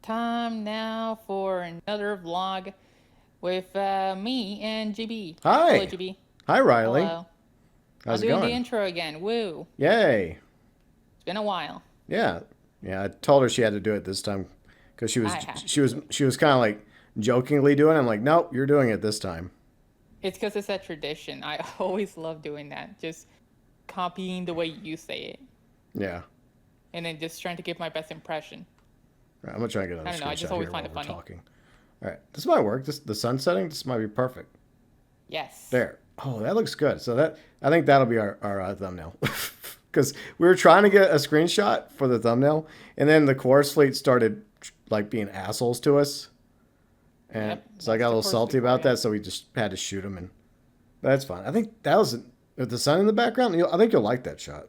time now for another vlog with me and GB. Hello, Hi. GB. Hi, Riley. Hello. I'll How's it do the going? intro again. Woo. Yay. It's been a while. Yeah. Yeah, I told her she had to do it this time because she was I have she was to. she was kind of like jokingly doing it. I'm like, "Nope, you're doing it this time." It's because it's a tradition. I always love doing that. Just copying the way you say it. Yeah. And then just trying to give my best impression. All right, I'm going to try and get I another don't know. I just screenshot always here find while it we're funny. talking. All right. This might work. The sun setting, this might be perfect. Yes. There. Oh, that looks good. So I think that'll be our thumbnail. Cuz we were trying to get a screenshot for the thumbnail and then the chorus fleet started like being assholes to us. And Yep. so I That's got a the little course salty before about you. that, so we just had to shoot them, but that's fine. I think that was with the sun in the background. I think you'll like that shot.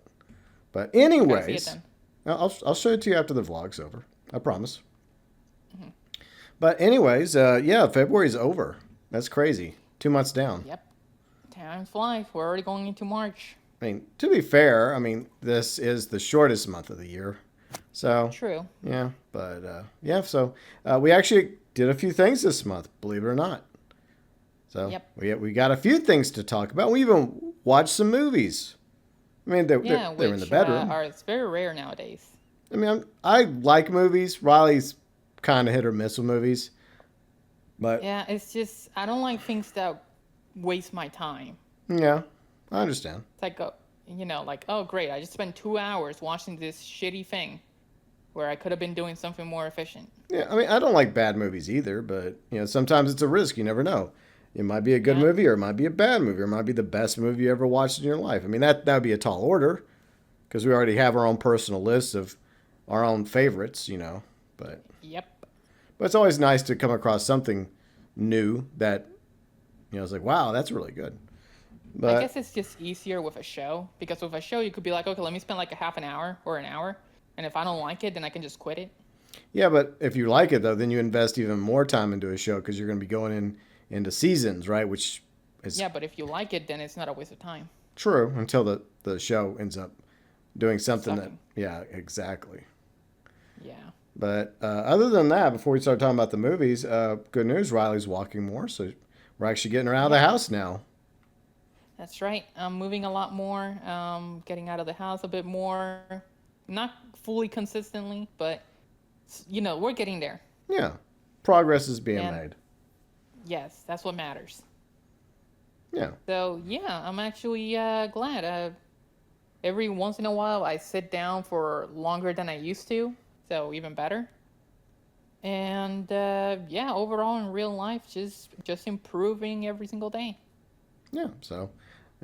But Gotta see it anyways, then. I'll show it to you after the vlog's over. I promise. Hmm. But anyways, yeah, February's over. That's crazy. 2 months down. Yep. Time flies. We're already going into March. I mean, to be fair, I mean this is the shortest month of the year, so True. yeah. But yeah, so we actually did a few things this month, believe it or not. So Yep. we got a few things to talk about. We even watched some movies. I mean, Yeah, they were in the which bedroom. are it's very rare nowadays. I mean, I like movies. Riley's kind of hit or miss with movies, but Yeah, it's just I don't like things that waste my time. yeah, I understand. It's like, like, oh great, I just spent 2 hours watching this shitty thing where I could have been doing something more efficient. Yeah, I mean, I don't like bad movies either, but sometimes it's a risk. You never know. It might be a good Yeah, movie, or it might be a bad movie, or it might be the best movie you ever watched in your life. I mean, that would be a tall order because we already have our own personal list of our own favorites, But yep. it's always nice to come across something new that it's like, wow, that's really good. I But guess it's just easier with a show because with a show you could be like, okay, let me spend like a half an hour or an hour, and if I don't like it, then I can just quit it. yeah, but if you like it though, then you invest even more time into a show because you're going to be going into seasons, right? Which is Yeah, but if you like it, then it's not a waste of time. true until the show ends up doing something that, Sucking. yeah, exactly. Yeah. But other than that, before we start talking about the movies, good news, Riley's walking more, so we're actually getting her out of the Yep. house now. That's right. I'm moving a lot more, getting out of the house a bit more. Not fully consistently, but we're getting there. Yeah, progress is being And made. yes, that's what matters. Yeah, So, yeah, I'm actually glad. Every once in a while, I sit down for longer than I used to, so even better. And yeah, overall in real life, just improving every single day. yeah. So,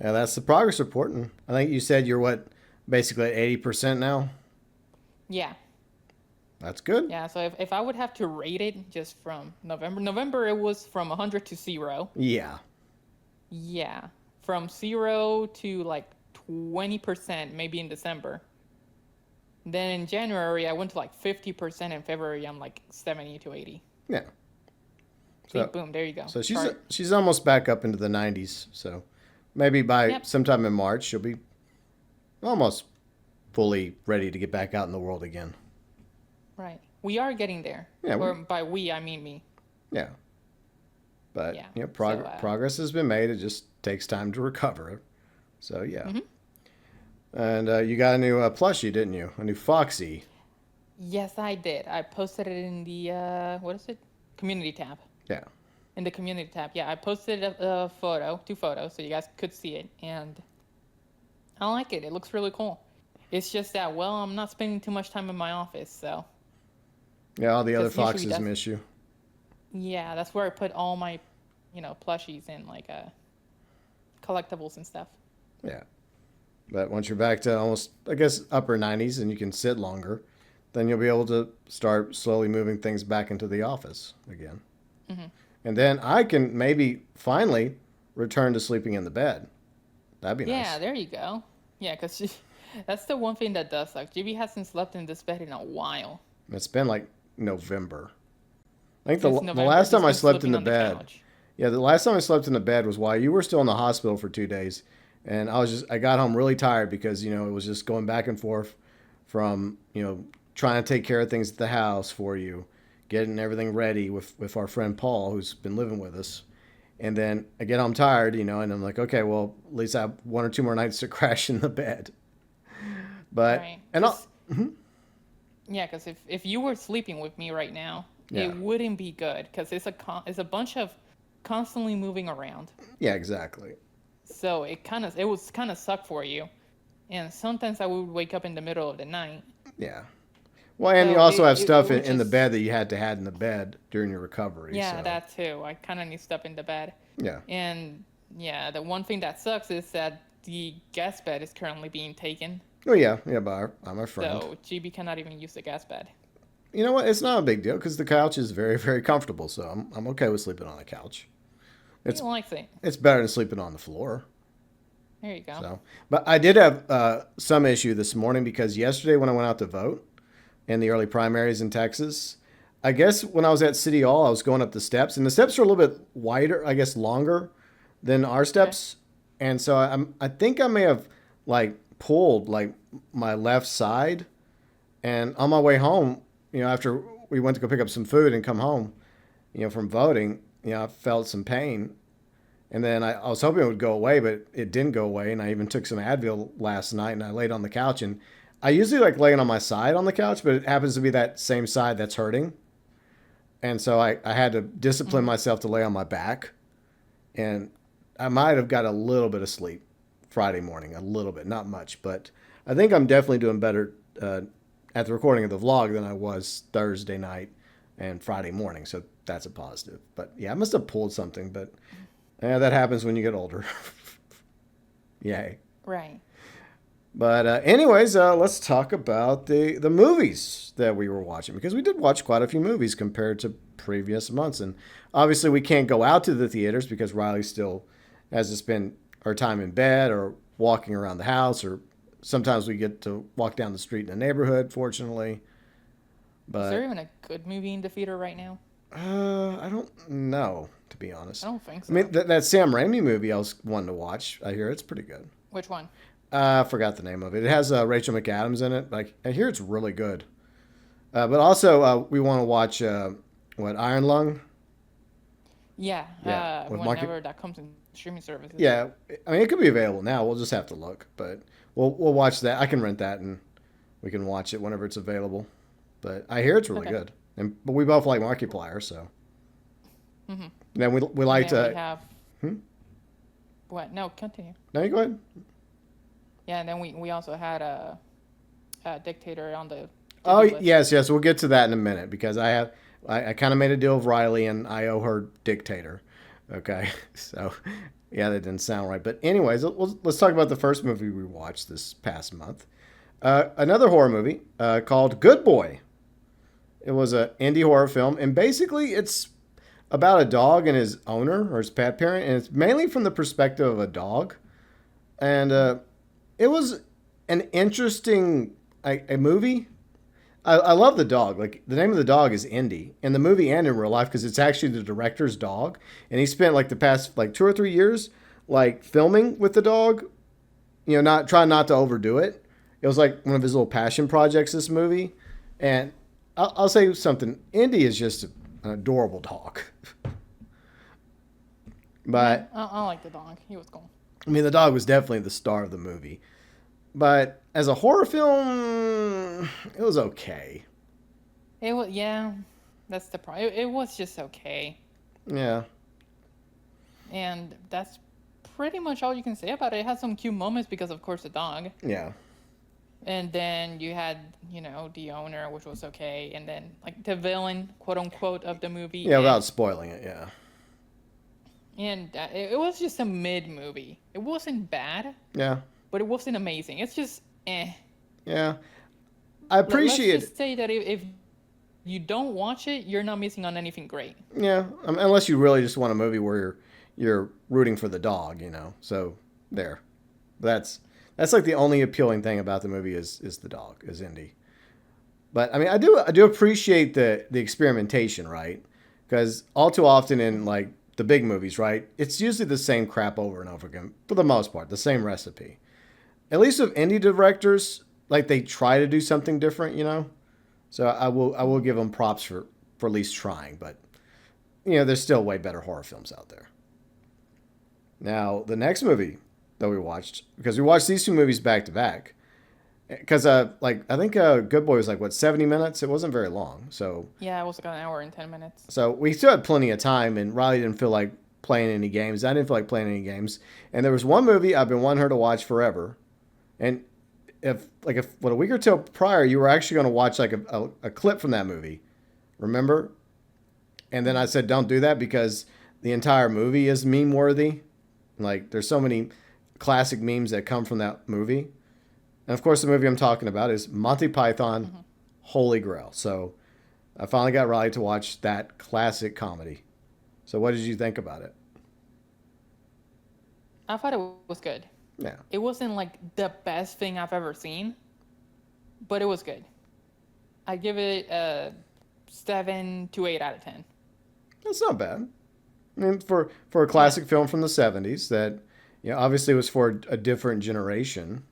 yeah, that's the progress report, and I think you said you're what, basically at 80% now. Yeah, That's good. yeah. So if I would have to rate it just from November it was from 100 to 0. Yeah, Yeah, from 0 to like 20% maybe in December. Then in January I went to like 50%. In February I'm like 70 to 80. yeah. See, So, boom, there you go. so Chart. she's almost back up into the 90s. So maybe by Yep, sometime in March she'll be almost fully ready to get back out in the world again. right. We are getting there. Yeah, Or by we I mean me. yeah. But Yeah. So progress has been made. It just takes time to recover. So yeah. mhm. And you got a new plushie, didn't you? A new Foxy. Yes, I did. I posted it in the what is it? Community tab. Yeah. In the community tab. Yeah, I posted a photo, two photos, so you guys could see it, and I like it. It looks really cool. It's just that, well, I'm not spending too much time in my office, so Yeah. All the other because usually foxes miss you. yeah, that's where I put all my, plushies and like collectibles and stuff. Yeah. But once you're back to almost, I guess, upper 90s and you can sit longer, then you'll be able to start slowly moving things back into the office again. Hmm. And then I can maybe finally return to sleeping in the bed. That'd be Yeah, nice. there you go. Yeah, because that's the one thing that does suck. GB hasn't slept in this bed in a while. It's been like November. I think Since the November, last he's time I been slept in sleeping the on the bed, couch. yeah, the last time I slept in the bed was while you were still in the hospital for 2 days, and I got home really tired because it was just going back and forth from trying to take care of things at the house for you, getting everything ready with our friend Paul, who's been living with us. And then I get home tired, and I'm like, okay, well, at least I have one or two more nights to crash in the bed. But, Right. and I'll, Cause yeah, cause if you were sleeping with me right now, yeah, it wouldn't be good. Cause it's a bunch of constantly moving around. yeah, exactly. So it was kind of suck for you. And sometimes I would wake up in the middle of the night. Yeah. Well, and you So also have it stuff would in the bed just, that you had to had in the bed during your recovery. yeah, So, that too. I kind of need stuff in the bed. yeah. And yeah, the one thing that sucks is that the guest bed is currently being taken. Oh, yeah, yeah, by my friend. So GB cannot even use the guest bed. You know what? It's not a big deal because the couch is very, very comfortable. So I'm okay with sleeping on the couch. He It's likes it. it's better than sleeping on the floor. There you go. So, but I did have some issue this morning because yesterday when I went out to vote in the early primaries in Texas, I guess when I was at City Hall, I was going up the steps, and the steps are a little bit wider, I guess longer than our Okay. steps, and so I think I may have like pulled like my left side, and on my way home, after we went to go pick up some food and come home, from voting, I felt some pain. And then I was hoping it would go away, but it didn't go away. And I even took some Advil last night and I laid on the couch. And I usually like laying on my side on the couch, but it happens to be that same side that's hurting. And so I had to discipline Hmm. myself to lay on my back. And I might have got a little bit of sleep Friday morning, a little bit, not much. But I think I'm definitely doing better at the recording of the vlog than I was Thursday night and Friday morning. So that's a positive. But yeah, I must have pulled something, but yeah, that happens when you get older. Yay. Right. But anyways, let's talk about the movies that we were watching because we did watch quite a few movies compared to previous months, and obviously we can't go out to the theaters because Riley still has to spend our time in bed or walking around the house, or sometimes we get to walk down the street in the neighborhood. Fortunately, Is there but even a good movie in the theater right now? I don't know, to be I honest. don't think I mean, so. that Sam Raimi movie I was wanting to watch. I hear it's pretty good. Which one? I forgot the name of it. It has Rachel McAdams in it. Like I hear it's really good. But also we want to watch what Iron Lung. Yeah. Yeah, with Marky. Whenever that comes in streaming services. Yeah, I mean it could be available now. We'll just have to look, but we'll watch that. I can rent that and we can watch it whenever it's available. But I hear it's really Okay. good, but we both like Markiplier, so Hmm. then we And liked. then we have Hmm? what? No, continue. No, you go ahead. Yeah, and then we also had a dictator on the Oh to-do list. yes. We'll get to that in a minute because I kind of made a deal with Riley and I owe her dictator. Okay, so yeah, that didn't sound right. But anyways, let's talk about the first movie we watched this past month. Another horror movie called Good Boy. It was an indie horror film, and basically it's about a dog and his owner or his pet parent, and it's mainly from the perspective of a dog. And it was an interesting a movie. I love the dog. Like the name of the dog is Indy in the movie and in real life because it's actually the director's dog, and he spent like the past like 2 or 3 years like filming with the dog. Not trying not to overdo it. It was like one of his little passion projects. This movie, and I'll say something. Indy is just an adorable dog, Yeah, but I like the dog. He was cool. I mean the dog was definitely the star of the movie. But as a horror film, it was okay. It was yeah. That's the problem. It was just okay, Yeah, and that's pretty much all you can say about it. It had some cute moments because, of course, the dog. yeah, And then you had, the owner, which was okay, and then like the villain, quote unquote, of the movie. yeah. Without spoiling it, yeah, And it was just a mid movie. It wasn't bad, yeah, but it wasn't amazing. It's just yeah. I Let's appreciate just say that if you don't watch it, you're not missing on anything great. Yeah, unless you really just want a movie where you're rooting for the dog, So there, that's like the only appealing thing about the movie is the dog, is Indy. But I mean, I do appreciate the experimentation, right? Because all too often in like the big movies, right, it's usually the same crap over and over again for the most part, the same recipe. At least with indie directors, like they try to do something different. So I will give them props for at least trying. But there's still way better horror films out there. Now, the next movie that we watched, because we watched these two movies back to back, because I think Good Boy was 70 minutes. It wasn't very long, so Yeah, it was like an hour and 10 minutes. so we still had plenty of time, and Riley didn't feel like playing any games. I didn't feel like playing any games, and there was one movie I've been wanting her to watch forever, and if a week or two prior you were actually going to watch a clip from that movie, remember? And then I said don't do that because the entire movie is meme worthy. Like there's so many classic memes that come from that movie. And of course, the movie I'm talking about is Monty Python, Holy Grail. So I finally got Riley to watch that classic comedy. So what did you think about it? I thought it was good. Yeah. It wasn't like the best thing I've ever seen, but it was good. I give it a 7 to 8 out of 10. That's not bad. I mean, for a classic film from the 70s that, obviously was for a different generation,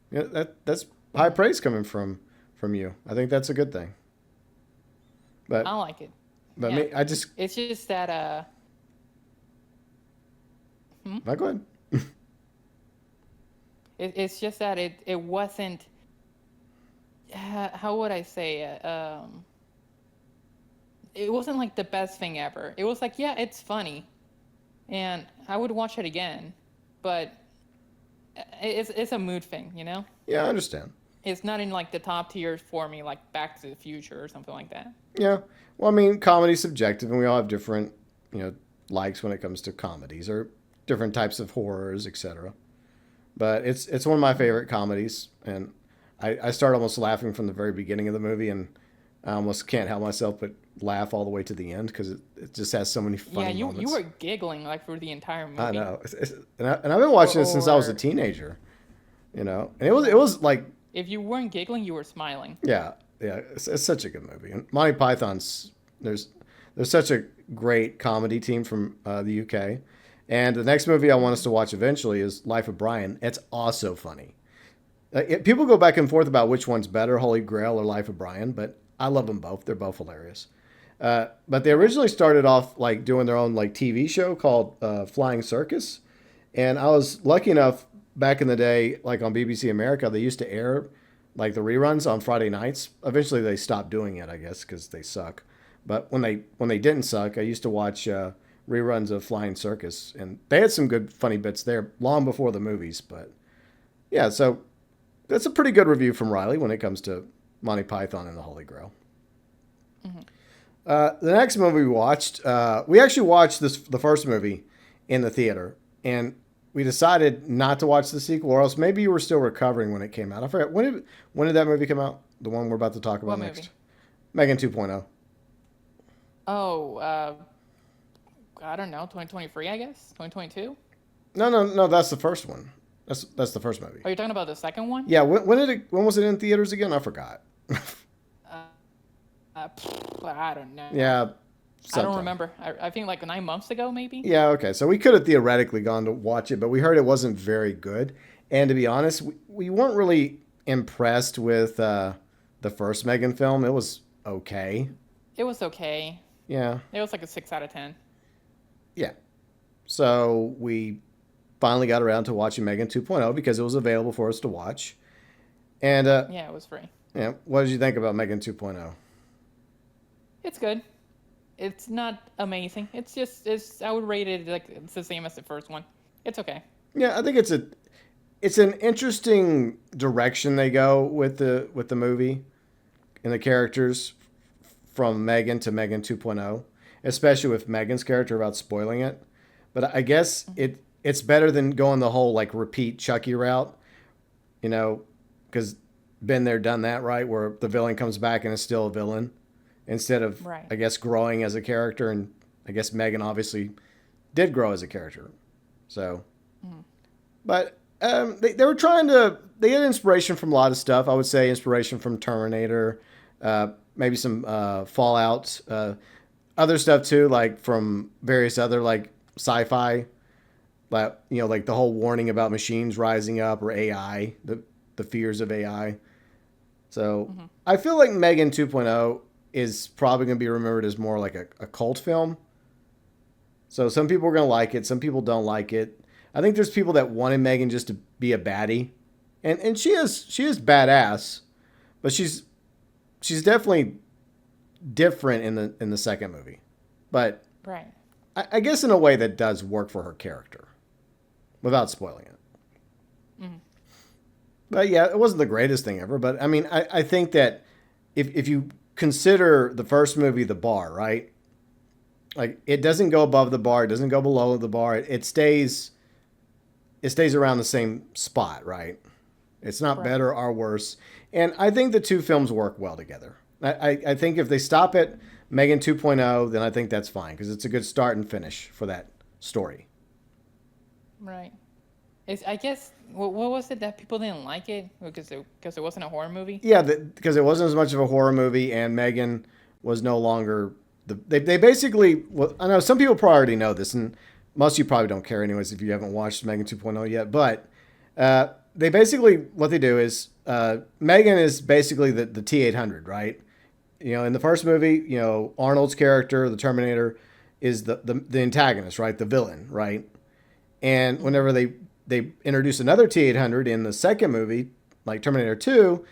that's high praise coming from you. I think that's a good thing. But I like it. But Yeah. me, It's just that No, go ahead. it's just that it wasn't. How would I say it? It wasn't like the best thing ever. It was like, yeah, it's funny, and I would watch it again, but it's a mood thing, Yeah, I understand. It's not in like the top tiers for me, like Back to the Future or something like that. Yeah. Well, I mean, comedy's subjective, and we all have different, likes when it comes to comedies or different types of horrors, etc. But it's one of my favorite comedies, and I start almost laughing from the very beginning of the movie, and I almost can't help myself but laugh all the way to the end because it just has so many funny Yeah, moments. you were giggling like through the entire movie. I know, and I've been watching it since I was a teenager, and it was like. If you weren't giggling, you were smiling. Yeah, it's such a good movie. And Monty Python's there's such a great comedy team from the UK. And the next movie I want us to watch eventually is Life of Brian. It's also funny. People go back and forth about which one's better, Holy Grail or Life of Brian, but I love them both. They're both hilarious. But they originally started off like doing their own like TV show called Flying Circus, and I was lucky enough back in the day, like on BBC America, they used to air like the reruns on Friday nights. Eventually, they stopped doing it, I guess, because they suck. But when they didn't suck, I used to watch reruns of Flying Circus, and they had some good funny bits there long before the movies. But yeah, so that's a pretty good review from Riley when it comes to Monty Python and the Holy Grail. Mm-hmm. The next movie we watched, we actually watched the first movie in the theater, and we decided not to watch the sequel, or else maybe you were still recovering when it came out. I forgot when did that movie come out? The one we're about to talk about What next. movie? Megan 2.0. Oh, I don't know, 2023, I guess? 2022? No, that's the first one. That's the first movie. Are you talking about the second one? Yeah, when was it in theaters again? I forgot. I don't know. Yeah. I don't sometime. remember. I think like 9 months ago, maybe? Yeah, okay. So we could have theoretically gone to watch it, but we heard it wasn't very good. And to be honest, we weren't really impressed with the first Megan film. It was okay. It was okay. Yeah. It was like a 6 out of 10. Yeah. So we finally got around to watching Megan 2.0 because it was available for us to watch. And Yeah, it was free. yeah, what did you think about Megan 2.0? It's good. It's not amazing. It's I would rate it like it's the same as the first one. It's okay. Yeah, I think it's an interesting direction they go with the movie and the characters from Megan to Megan 2.0, especially with Megan's character without spoiling it. But I guess it's better than going the whole like repeat Chucky route, because been there, done that, right? Where the villain comes back and is still a villain instead of, Right. I guess, growing as a character. And I guess Megan obviously did grow as a character. So, but they were they had inspiration from a lot of stuff. I would say inspiration from Terminator, maybe some Fallout, other stuff too, like from various other like sci-fi, like like the whole warning about machines rising up or AI, the fears of AI. So I feel like Megan 2.0 is probably going to be remembered as more like a cult film. So some people are going to like it, some people don't like it. I think there's people that wanted Megan just to be a baddie, and she is badass, but she's definitely different in the second movie. But Right. I guess in a way that does work for her character, without spoiling it. Mm-hmm. But yeah, it wasn't the greatest thing ever. But I mean, I think that if you consider the first movie the bar, right? Like it doesn't go above the bar, it doesn't go below the bar. It stays around the same spot, right? It's not Right. better or worse. And I think the two films work well together. I think if they stop at Megan 2.0, then I think that's fine because it's a good start and finish for that story. Right. I guess what was it that people didn't like it because it wasn't a horror movie? Yeah, because it wasn't as much of a horror movie, and Megan was no longer they basically. Well, I know some people probably already know this, and most of you probably don't care anyways if you haven't watched Megan 2.0 yet. But they basically what they do is Megan is basically the T-800, right? In the first movie, Arnold's character, the Terminator, is the antagonist, right? The villain, right? And whenever they introduce another T-800 in the second movie, like Terminator 2,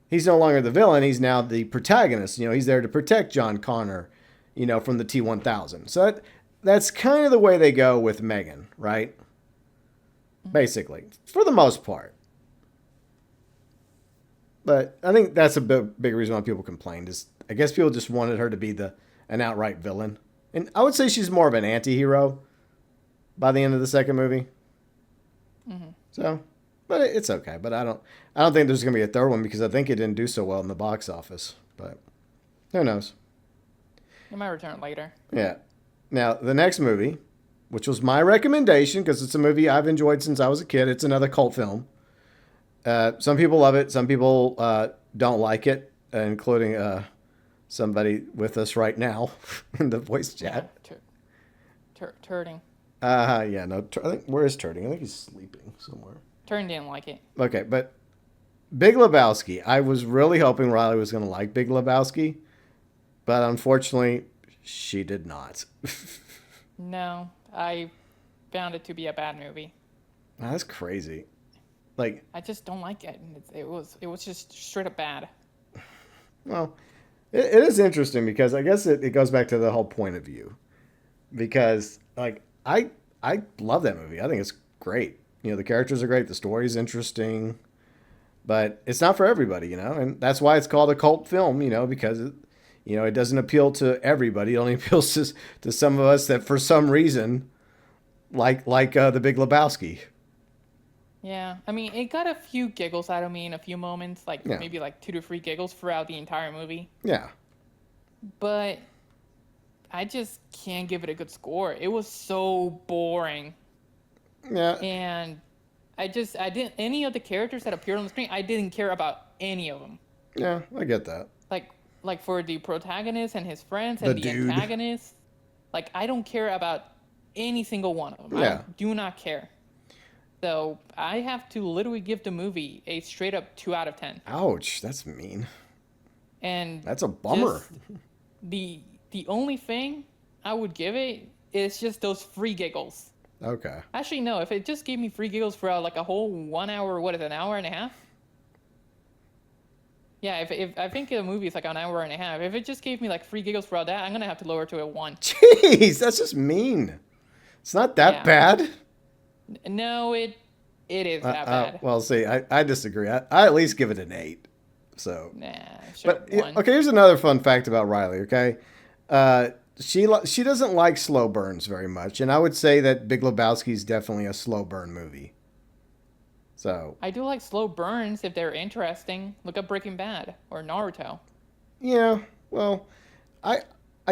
he's no longer the villain. He's now the protagonist. He's there to protect John Connor, from the T-1000. So that's kind of the way they go with Megan, right? Basically, for the most part. But I think that's a big reason why people complained. Is I guess people just wanted her to be an outright villain. And I would say she's more of an anti-hero by the end of the second movie. Mm-hmm. So, but it's okay. But I don't think there's going to be a third one because I think it didn't do so well in the box office. But who knows? It might return later. Yeah. Now, the next movie, which was my recommendation because it's a movie I've enjoyed since I was a kid. It's another cult film. Some people love it. Some people don't like it, including somebody with us right now in the voice chat. Yeah. Turting. Yeah, no. I think where is Turting? I think he's sleeping somewhere. Turting didn't like it. Okay, but Big Lebowski. I was really hoping Riley was going to like Big Lebowski, but unfortunately, she did not. No, I found it to be a bad movie. That's crazy. Like, I just don't like it. It was just straight up bad. well, it is interesting because I guess it goes back to the whole point of view. Because like I love that movie. I think it's great. The characters are great. The story's interesting, but it's not for everybody. And that's why it's called a cult film. Because it doesn't appeal to everybody. It only appeals to some of us that for some reason like the Big Lebowski. Yeah, I mean, it got a few giggles out of me in a few moments, like Yeah. maybe like 2 to 3 giggles throughout the entire movie. Yeah. But I just can't give it a good score. It was so boring, Yeah. and I didn't any of the characters that appeared on the screen. I didn't care about any of them. Yeah. I get that. Like for the protagonist and his friends The and the dude. antagonist, like I don't care about any single one of them. Yeah. I do not care. So I have to literally give the movie a straight up 2 out of 10. Ouch. That's mean. And That's a bummer. just the only thing I would give it is just those free giggles. Okay. Actually, no. If it just gave me free giggles for like a whole 1 hour, what is it, an hour and a half? Yeah, if I think the movie is like an hour and a half. If it just gave me like free giggles for all that, I'm gonna have to lower it to a 1. Jeez, that's just mean. It's not that Yeah. bad. No, it is that bad. Well, see, I disagree. I at least give it an 8. So, Nah, sure, but 1. okay, here's another fun fact about Riley. Okay, she doesn't like slow burns very much, and I would say that Big Lebowski is definitely a slow burn movie. So I do like slow burns if they're interesting. Look up Breaking Bad or Naruto. yeah, well, I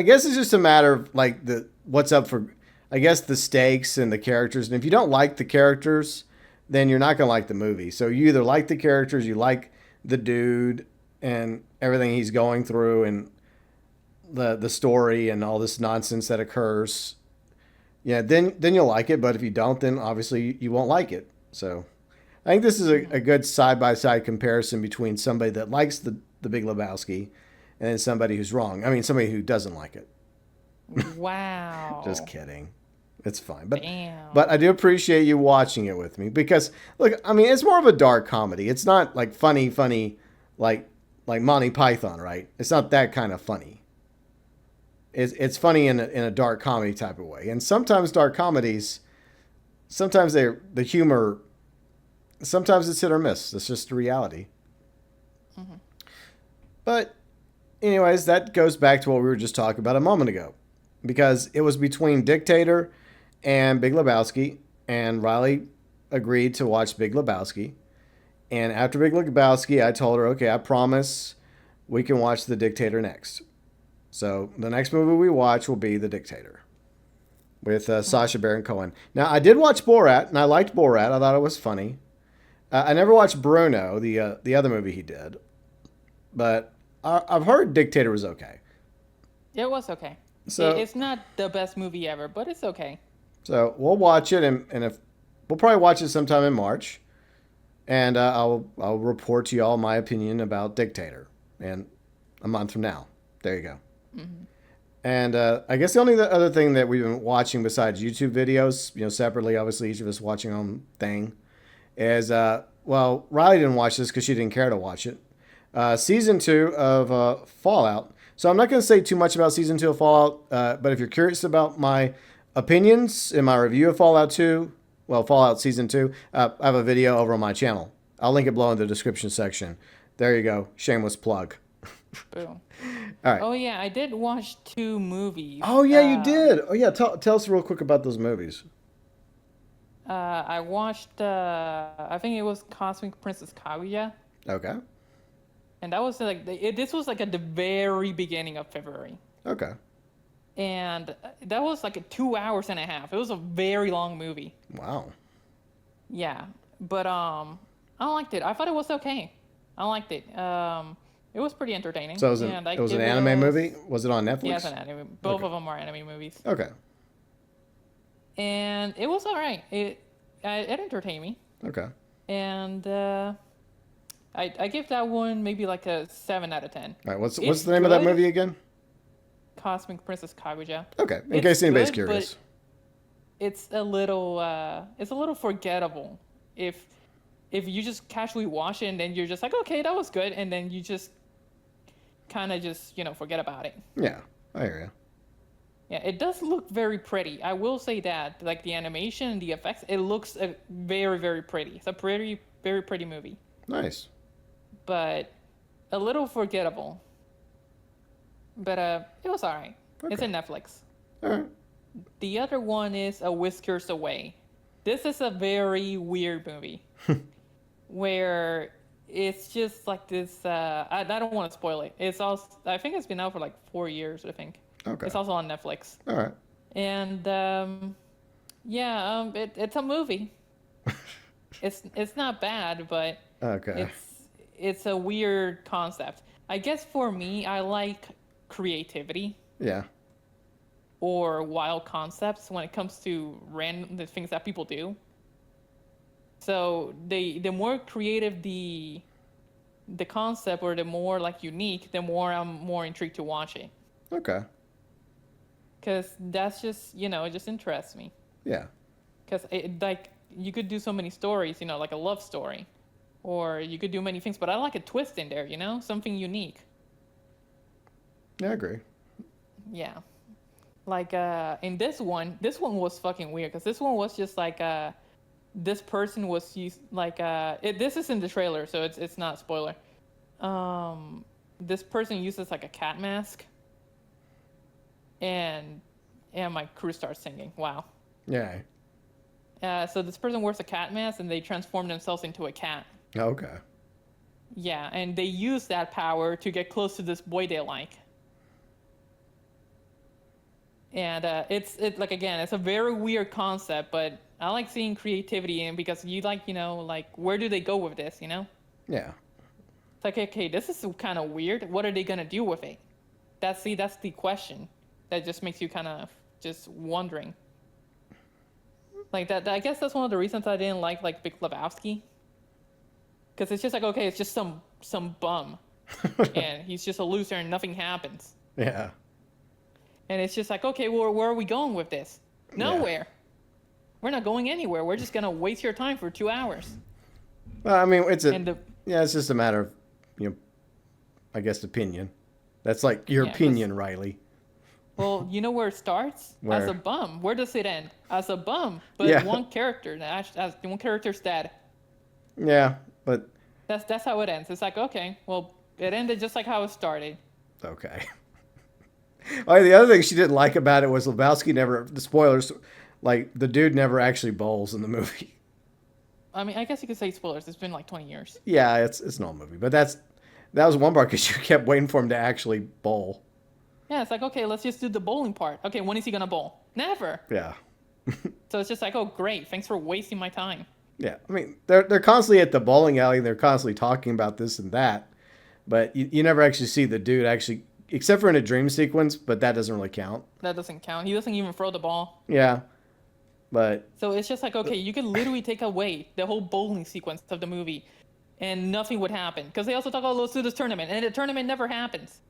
guess it's just a matter of like what's up for. I guess the stakes and the characters, and if you don't like the characters, then you're not gonna like the movie. So you either like the characters, you like the dude and everything he's going through, and the story and all this nonsense that occurs. Yeah, then you'll like it. But if you don't, then obviously you won't like it. So I think this is a good side by side comparison between somebody that likes the Big Lebowski and then somebody who's wrong. I mean, somebody who doesn't like it. Just Wow. kidding. It's fine. But Damn. I do appreciate you watching it with me because look, I mean, it's more of a dark comedy. It's not like funny like Monty Python, right? It's not that kind of funny. It's funny in a dark comedy type of way. And sometimes dark comedies, sometimes the humor, sometimes it's hit or miss. That's just the reality. Hmm. But anyways, that goes back to what we were just talking about a moment ago. Because it was between Dictator and Big Lebowski, and Riley agreed to watch Big Lebowski. And after Big Lebowski, I told her, okay, I promise we can watch The Dictator next. So the next movie we watch will be The Dictator with Sacha Baron Cohen. Now, I did watch Borat, and I liked Borat. I thought it was funny. I never watched Bruno, the other movie he did, but I've heard Dictator was okay. It was okay. So It's not the best movie ever, but it's okay. so we'll watch it, and if we'll probably watch it sometime in March, and I'll report to y'all my opinion about Dictator, and a month from now. There you go. Hmm. And I guess the only other thing that we've been watching besides YouTube videos, separately, obviously each of us watching our own thing, is well, Riley didn't watch this because she didn't care to watch it. Season 2 of Fallout. So I'm not going to say too much about season 2 of Fallout, but if you're curious about my opinions in my review of Fallout 2, well, Fallout season 2, I have a video over on my channel. I'll link it below in the description section. There you go. Shameless plug. Boom. All right. Oh yeah, I did watch two movies. Oh yeah, you did. Oh yeah, tell us real quick about those movies. I watched. I think it was Cosmic Princess Kaguya, Okay. and that was like this was like at the very beginning of February, Okay. and that was like 2 hours and a half. It was a very long movie. Wow. Yeah, but I liked it. I thought it was okay. I liked it. It was pretty entertaining, So and I it was an give it anime a movie. Was it on yeah, it's Netflix? an anime. Both Okay. of them are anime movies, Okay. and it was alright. It entertained me, Okay. and I give that one maybe like a 7 out of 10. All right. What's It's the name of that good. movie again? Cosmic Princess Kaguya. Okay. In It's case anybody's good, but curious. it's a little forgettable if you just casually watch it and then you're just like, okay, that was good, and then you just kind of just forget about it. Yeah. I hear you. Yeah, it does look very pretty. I will say that, like the animation and the effects, it looks very, very pretty. It's a very pretty movie, Nice. but a little forgettable. But it was alright. It's Okay. in Netflix. All right. The other one is A Whiskers Away. This is a very weird movie where it's just like this. I don't want to spoil it. It's also, I think it's been out for like 4 years. I think Okay. it's also on Netflix. All right. And yeah, it's a movie. It's not bad, but Okay. it's a weird concept. I guess for me, I like creativity Yeah. or wild concepts when it comes to the things that people do. So the more creative the concept, or the more like unique, the more I'm more intrigued to watch it. Okay. Because that's just it just interests me. Yeah. Because like you could do so many stories, like a love story, or you could do many things. But I like a twist in there, something unique. Yeah, I agree. Yeah. Like in this one was fucking weird, because this one was just like this person was used like this is in the trailer, so it's not a spoiler. This person uses like a cat mask, and my crew starts singing. Wow. Yeah. So this person wears a cat mask, and they transform themselves into a cat. Okay. Yeah, and they use that power to get close to this boy they like. And it's like, again, it's a very weird concept, but I like seeing creativity in, because you like like, where do they go with this? Yeah. It's like, okay, this is kind of weird. What are they gonna do with it? That's the question that just makes you kind of just wondering. Like that I guess that's one of the reasons I didn't like Big Lebowski, because it's just like, okay, it's just some bum and he's just a loser and nothing happens. Yeah. And it's just like, okay, well, where are we going with this? Yeah. Nowhere. We're not going anywhere. We're just gonna waste your time for 2 hours. Well, I mean, it's just a matter of, I guess, opinion. That's like your opinion, Riley. Well, you know where it starts? Where? As a bum. Where does it end? As a bum. But one character, one character's dead. Yeah, but that's how it ends. It's like, okay, well, it ended just like how it started. Okay. Oh, the other thing she didn't like about it was Lebowski never, the spoilers, like the dude never actually bowls in the movie. I mean, I guess you could say spoilers. It's been like 20 years. Yeah, it's an old movie, but that was one part because you kept waiting for him to actually bowl. Yeah, it's like, okay, let's just do the bowling part. Okay, when is he gonna bowl? Never. Yeah. So it's just like, oh, great, thanks for wasting my time. Yeah, I mean, they're constantly at the bowling alley. They're constantly talking about this and that, but you never actually see the dude actually, except for in a dream sequence, but that doesn't really count. That doesn't count. He doesn't even throw the ball. Yeah, but... So it's just like, okay, you could literally take away the whole bowling sequence of the movie, and nothing would happen. Because they also talk about, let's do this tournament, and the tournament never happens.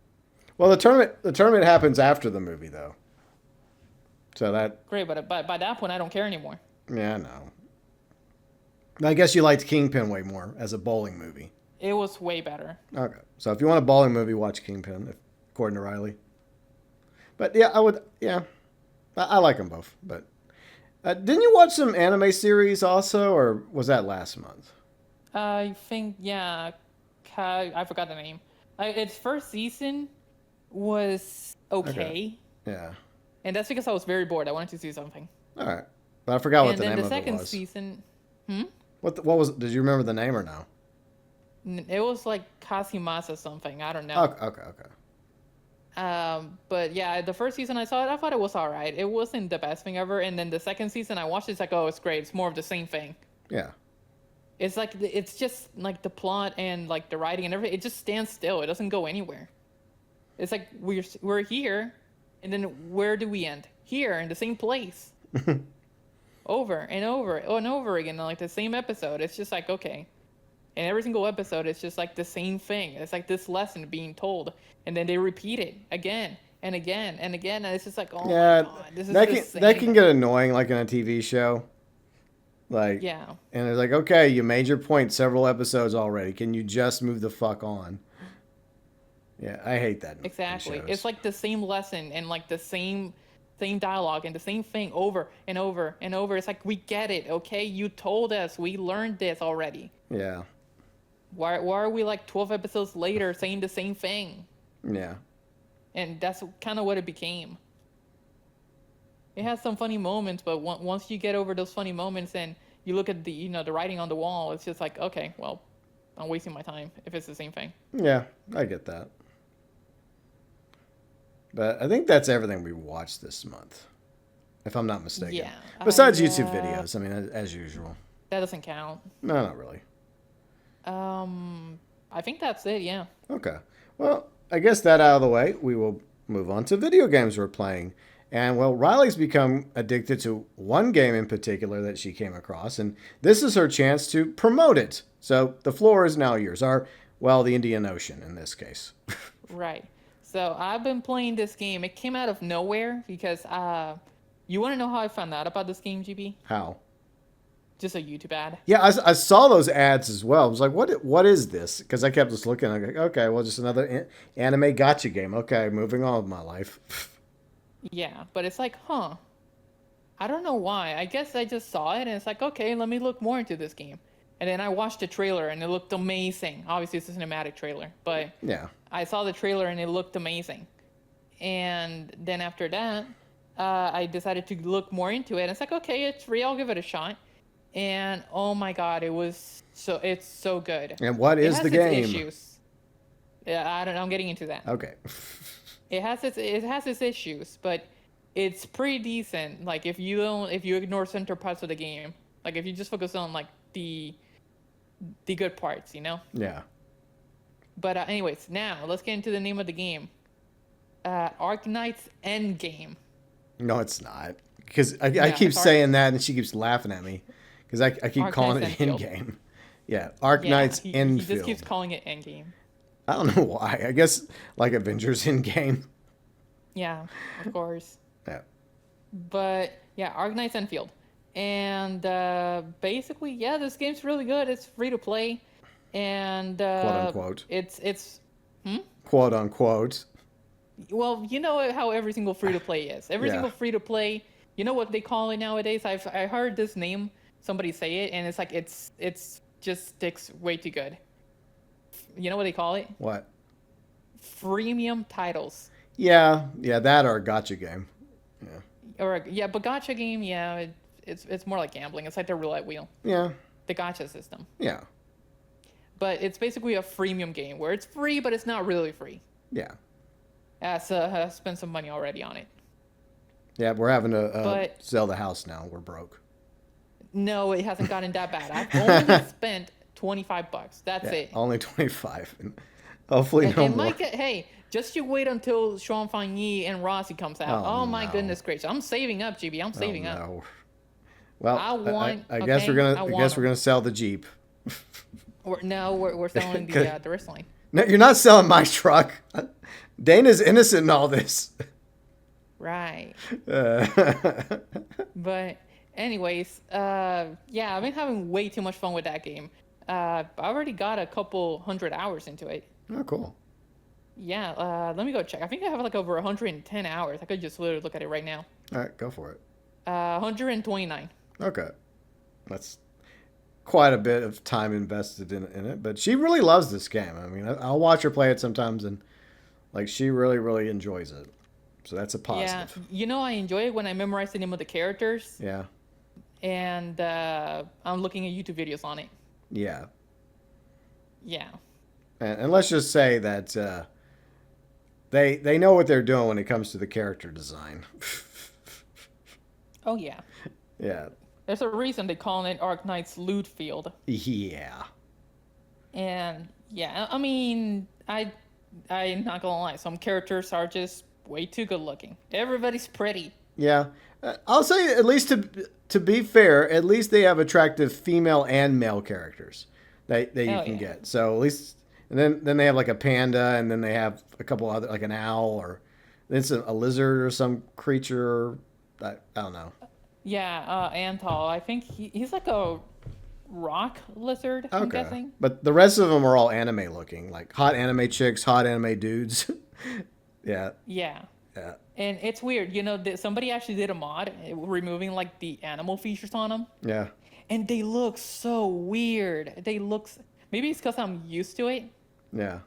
Well, the tournament happens after the movie, though. So that... Great, but by that point, I don't care anymore. Yeah, I know. I guess you liked Kingpin way more as a bowling movie. It was way better. Okay. So if you want a bowling movie, watch Kingpin, according to Riley. But yeah, I would... Yeah. I like them both. But didn't you watch some anime series also, or was that last month? I think, yeah. I forgot the name. Its first season was okay. Yeah. And that's because I was very bored. I wanted to see something. All right. But I forgot what the name of it was. And then the second season... What was? Did you remember the name or no? It was like Kazumasa something. I don't know. Okay. But yeah, the first season I saw it, I thought it was all right. It wasn't the best thing ever. And then the second season I watched it, it's like, oh, it's great. It's more of the same thing. Yeah. It's like, it's just like the plot and like the writing and everything. It just stands still. It doesn't go anywhere. It's like we're here, and then where do we end? Here in the same place. Over and over and over again, like the same episode. It's just like, okay. And every single episode, it's just like the same thing. It's like this lesson being told. And then they repeat it again and again and again. And it's just like, oh my God, this is that can get annoying, like in a TV show. Like, yeah. And it's like, okay, you made your point several episodes already. Can you just move the fuck on? Yeah, I hate that. Exactly. It's like the same lesson and like the same dialogue and the same thing over and over and over. It's like, we get it, okay? You told us. We learned this already. Yeah. Why are we like 12 episodes later saying the same thing? Yeah. And that's kind of what it became. It has some funny moments, but once you get over those funny moments and you look at the writing on the wall, it's just like, okay, well, I'm wasting my time if it's the same thing. Yeah, I get that. But I think that's everything we watched this month, if I'm not mistaken. Yeah. Besides YouTube videos, I mean, as usual. That doesn't count. No, not really. I think that's it, yeah. Okay. Well, I guess that out of the way, we will move on to video games we're playing. And, well, Riley's become addicted to one game in particular that she came across, and this is her chance to promote it. So the floor is now yours. The Indian Ocean in this case. Right. So I've been playing this game. It came out of nowhere because you want to know how I found out about this game, GB? How? Just a YouTube ad. Yeah, I saw those ads as well. I was like, what is this? Because I kept just looking. I'm like, okay, well, just another anime gotcha game. Okay, moving on with my life. Yeah, but it's like, I don't know why. I guess I just saw it and it's like, okay, let me look more into this game. And then I watched the trailer and it looked amazing. Obviously, it's a cinematic trailer, but yeah, I saw the trailer and it looked amazing. And then after that, I decided to look more into it. And it's like, okay, it's real. I'll give it a shot. And oh my God, it's so good. And what is the game? It has its issues. Yeah, I'm getting into that. Okay. It has its issues, but it's pretty decent. Like if you ignore center parts of the game, like if you just focus on like the good parts, Yeah. But anyways, now let's get into the name of the game. Arknights Endgame. No, it's not. Because I keep saying that and she keeps laughing at me. Because I keep calling it Endgame. Yeah, Arknights Endfield. He just keeps calling it Endgame. I don't know why. I guess like Avengers Endgame. Yeah, of course. Yeah. But yeah, Arknights Endfield. And basically, yeah, this game's really good. It's free to play, and Quote unquote. it's Quote unquote. well, you know how every single free to play is. Every Yeah. single free to play, you know what they call it nowadays? I heard this name, somebody say it, and it's like it's just sticks way too good. You know what they call it? What? Freemium titles. Yeah. Yeah. That or a gotcha game. Yeah. Or yeah, but gotcha game, yeah, it's more like gambling. It's like the roulette wheel, Yeah. the gotcha system. Yeah. But it's basically a freemium game where it's free, but it's not really free. Yeah. So I spent some money already on it. Yeah. We're having to But sell the house now. We're broke. no, it hasn't gotten that bad. I've only spent $25. That's Yeah. it. Only 25. And hopefully And no it more. might get, hey, just you wait until Sean Fagny and Rossi comes out. Oh, Oh, my no. goodness gracious. I'm saving up, GB. I'm Oh, saving up. no. Well, I want. I guess okay, we're gonna. I I want guess we're 'em. gonna sell the Jeep. We're selling the wrist line. No, you're not selling my truck. Dana's innocent in all this. Right. Uh, But anyways, yeah, I've been having way too much fun with that game. I already got a couple hundred hours into it. oh, cool. Yeah, let me go check. I think I have like over 110 hours. I could just literally look at it right now. All right, go for it. 129. Okay, that's quite a bit of time invested in it. But she really loves this game. I mean, I'll watch her play it sometimes, and like she really, really enjoys it. So that's a Yeah, positive. you know I enjoy it when I memorize the name of the characters Yeah, and I'm looking at YouTube videos on it. yeah. Yeah. And let's just say that they know what they're doing when it comes to the character design. Oh yeah. Yeah, There's a reason they call it Arknights Lootfield. yeah, And yeah, I mean, I'm not gonna lie, some characters are just way too good looking. Everybody's pretty. yeah. I'll say at least to be fair, at least they have attractive female and male characters that you Hell can yeah. get. So at least, and then they have like a panda, and then they have a couple other like an owl or then it's a lizard or some creature. I don't know. Yeah, Antal. I think he's like a rock lizard, I'm Okay, guessing. but the rest of them are all anime looking, like hot anime chicks, hot anime dudes. Yeah, Yeah. yeah, And it's weird, you know, somebody actually did a mod removing like the animal features on them, yeah, and they look so weird. Maybe it's because I'm used to it, yeah,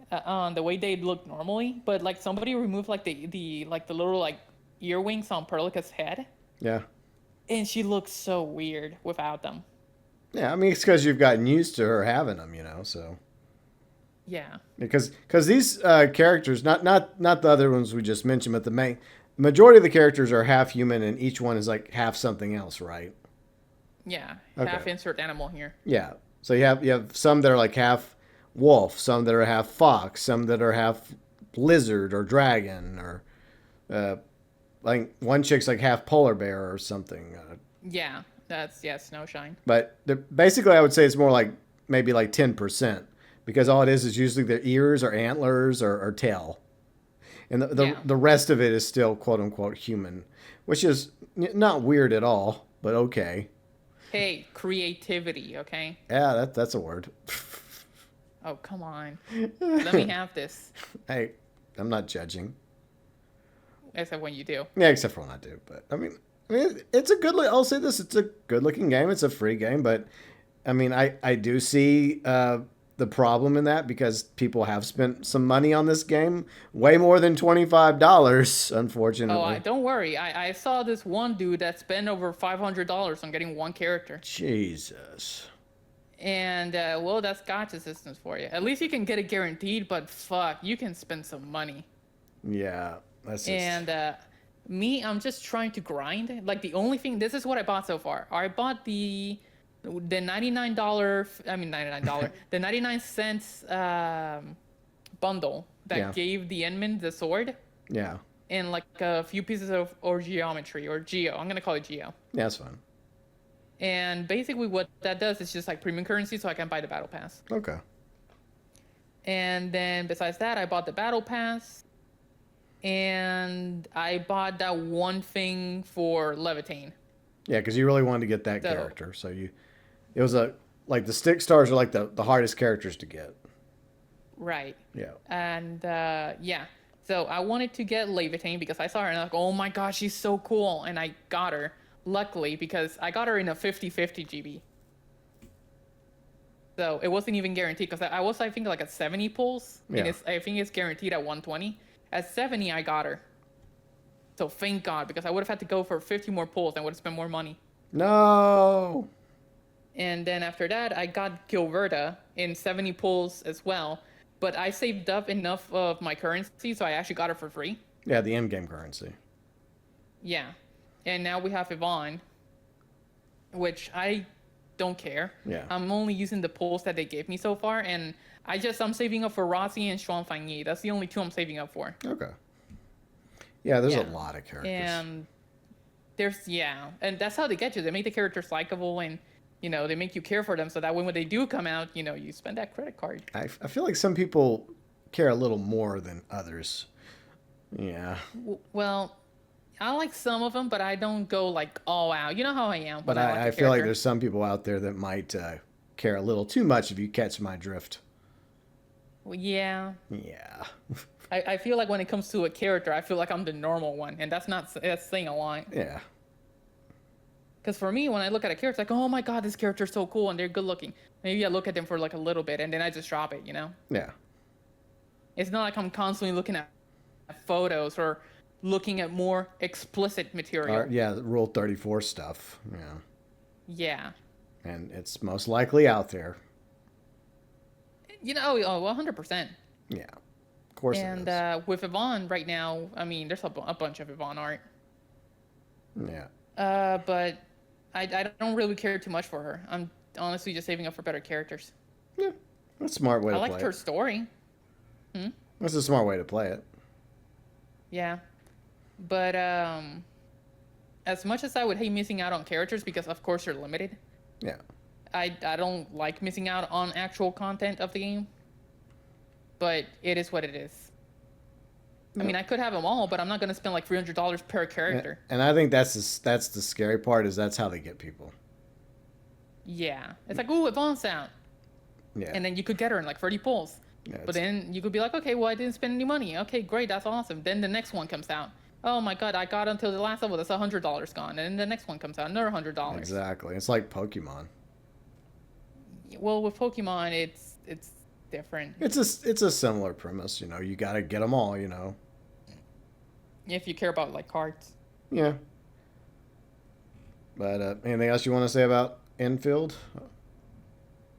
the way they look normally. But like somebody removed like the like the little like earwings on Perlica's head, yeah. and she looks so weird without them. Yeah, I mean, it's because you've gotten used to her having them, you know. So Yeah. because these characters, not the other ones we just mentioned, but the majority of the characters are half human, and each one is like half something else, right? Yeah. Okay. Half insert animal here. Yeah. So you have some that are like half wolf, some that are half fox, some that are half lizard or dragon, or like one chick's like half polar bear or something. Yeah. That's Snowshine. But basically, I would say it's more like maybe like 10%, because all it is usually their ears or antlers or tail, and the rest of it is still quote unquote human, which is not weird at all, but okay. Hey, creativity, okay? Yeah, that's a word. Oh, come on. Let me have this. Hey, I'm not judging. Except when you do. Yeah, except for when I do. But I mean, it's a good. I'll say this: it's a good-looking game. It's a free game, but I mean, I do see the problem in that, because people have spent some money on this game, way more than $25, unfortunately. Oh, don't worry. I saw this one dude that spent over $500 on getting one character. Jesus. And, well, that's gotcha systems for you. At least you can get it guaranteed, but fuck, you can spend some money. Yeah, that's just... And, I'm just trying to grind. Like, the only thing, this is what I bought so far. I bought the $99, the 99 cents bundle that gave the Endman the sword. Yeah. And like a few pieces of geometry or geo. I'm gonna call it geo. Yeah, that's fine. And basically what that does is just like premium currency, so I can buy the battle pass. Okay. And then besides that, I bought the battle pass, and I bought that one thing for Levitain. Yeah, because you really wanted to get that So character. So it was like the stick stars are like the hardest characters to get. right, Yeah. and yeah. So I wanted to get Levitain because I saw her and I was like, oh my gosh, she's so cool, and I got her. Luckily, because I got her in a 50-50 GB. So it wasn't even guaranteed because I was, I think, like at 70 pulls, and Yeah. I think it's guaranteed at 120. At 70, I got her. So thank God, because I would have had to go for 50 more pulls and I would have spent more money. No. And then after that, I got Gilberta in 70 pulls as well. But I saved up enough of my currency, so I actually got her for free. Yeah, the in-game currency. Yeah. And now we have Yvonne, which I don't care. Yeah. I'm only using the pulls that they gave me so far, and I'm saving up for Rossi and Xuan Fangyi. That's the only two I'm saving up for. Okay. Yeah, there's a Yeah. lot of characters. And and that's how they get you. They make the characters likable, and they make you care for them, so that when they do come out, you spend that credit card. I feel like some people care a little more than others. Yeah. Well, I like some of them, but I don't go like all out. You know how I am. But When I like I a feel like character. there's some people out there that might care a little too much if you catch my drift. Well, yeah. Yeah. I feel like when it comes to a character, I feel like I'm the normal one, and that's saying a lot. Yeah. Because for me, when I look at a character, it's like, oh my god, this character's so cool and they're good looking. Maybe I look at them for like a little bit and then I just drop it. Yeah. It's not like I'm constantly looking at photos or looking at more explicit material. Yeah, Rule 34 stuff. Yeah. Yeah. And it's most likely out there. Oh, 100%. Yeah. Of course And it is. with Yvonne right now, I mean, there's a bunch of Yvonne art. Yeah. But I don't really care too much for her. I'm honestly just saving up for better characters. Yeah. That's a smart way I to liked play her it. story. That's a smart way to play it. Yeah. But as much as I would hate missing out on characters because of course you're limited, Yeah. I don't like missing out on actual content of the game. But it is what it is. I mean, I could have them all, but I'm not going to spend like $300 per character. And I think that's the scary part is that's how they get people. Yeah. It's like, ooh, Yvonne's out. Yeah. And then you could get her in like 30 pulls. Yeah, But then you could be like, okay, well, I didn't spend any money. Okay, great, that's awesome. Then the next one comes out. Oh my god, I got until the last level. That's $100 gone. And then the next one comes out, another $100. exactly. It's like Pokemon. Well, with Pokemon, it's different. It's a similar premise. You got to get them all. If you care about like cards. Yeah. But anything else you want to say about Enfield?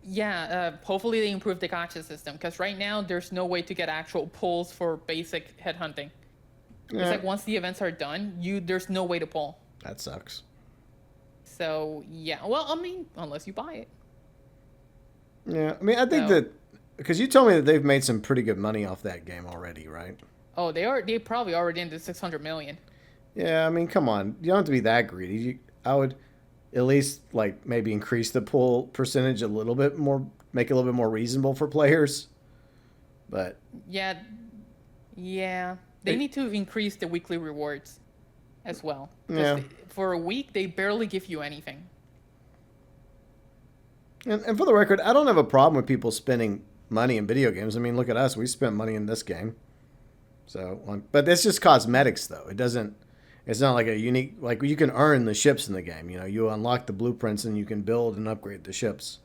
Yeah, hopefully they improve the gacha system because right now there's no way to get actual pulls for basic headhunting. Yeah. It's like once the events are done, there's no way to pull. That sucks. So yeah, well, I mean, unless you buy it. Yeah, I mean, I think So- that because you told me that they've made some pretty good money off that game already, right? Oh, they probably already into 600 million. Yeah, I mean, come on, you don't have to be that greedy. I would at least like maybe increase the pull percentage a little bit more, make it a little bit more reasonable for players. But Yeah, they It- need to increase the weekly rewards as well. 'Cause Yeah. For a week, they barely give you anything. and for the record, I don't have a problem with people spending money in video games. I mean, look at us; we spent money in this game. So, but it's just cosmetics, though. It doesn't. It's not like a unique. Like you can earn the ships in the game. You unlock the blueprints and you can build and upgrade the ships.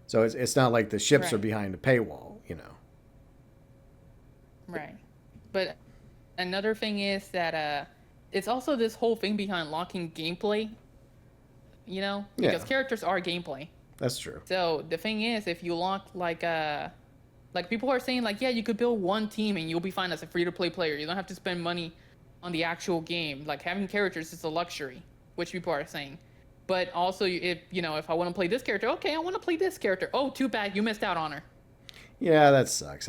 So it's not like the ships are Right. behind a paywall. Right. But another thing is that it's also this whole thing behind locking gameplay. Because Yeah. characters are gameplay. That's true. So the thing is, if you lock like people are saying like, yeah, you could build one team and you'll be fine as a free-to-play player. You don't have to spend money on the actual game. Like having characters is a luxury, which people are saying. But also, if I want to play this character, okay, I want to play this character. Oh, too bad, you missed out on her. Yeah, that sucks.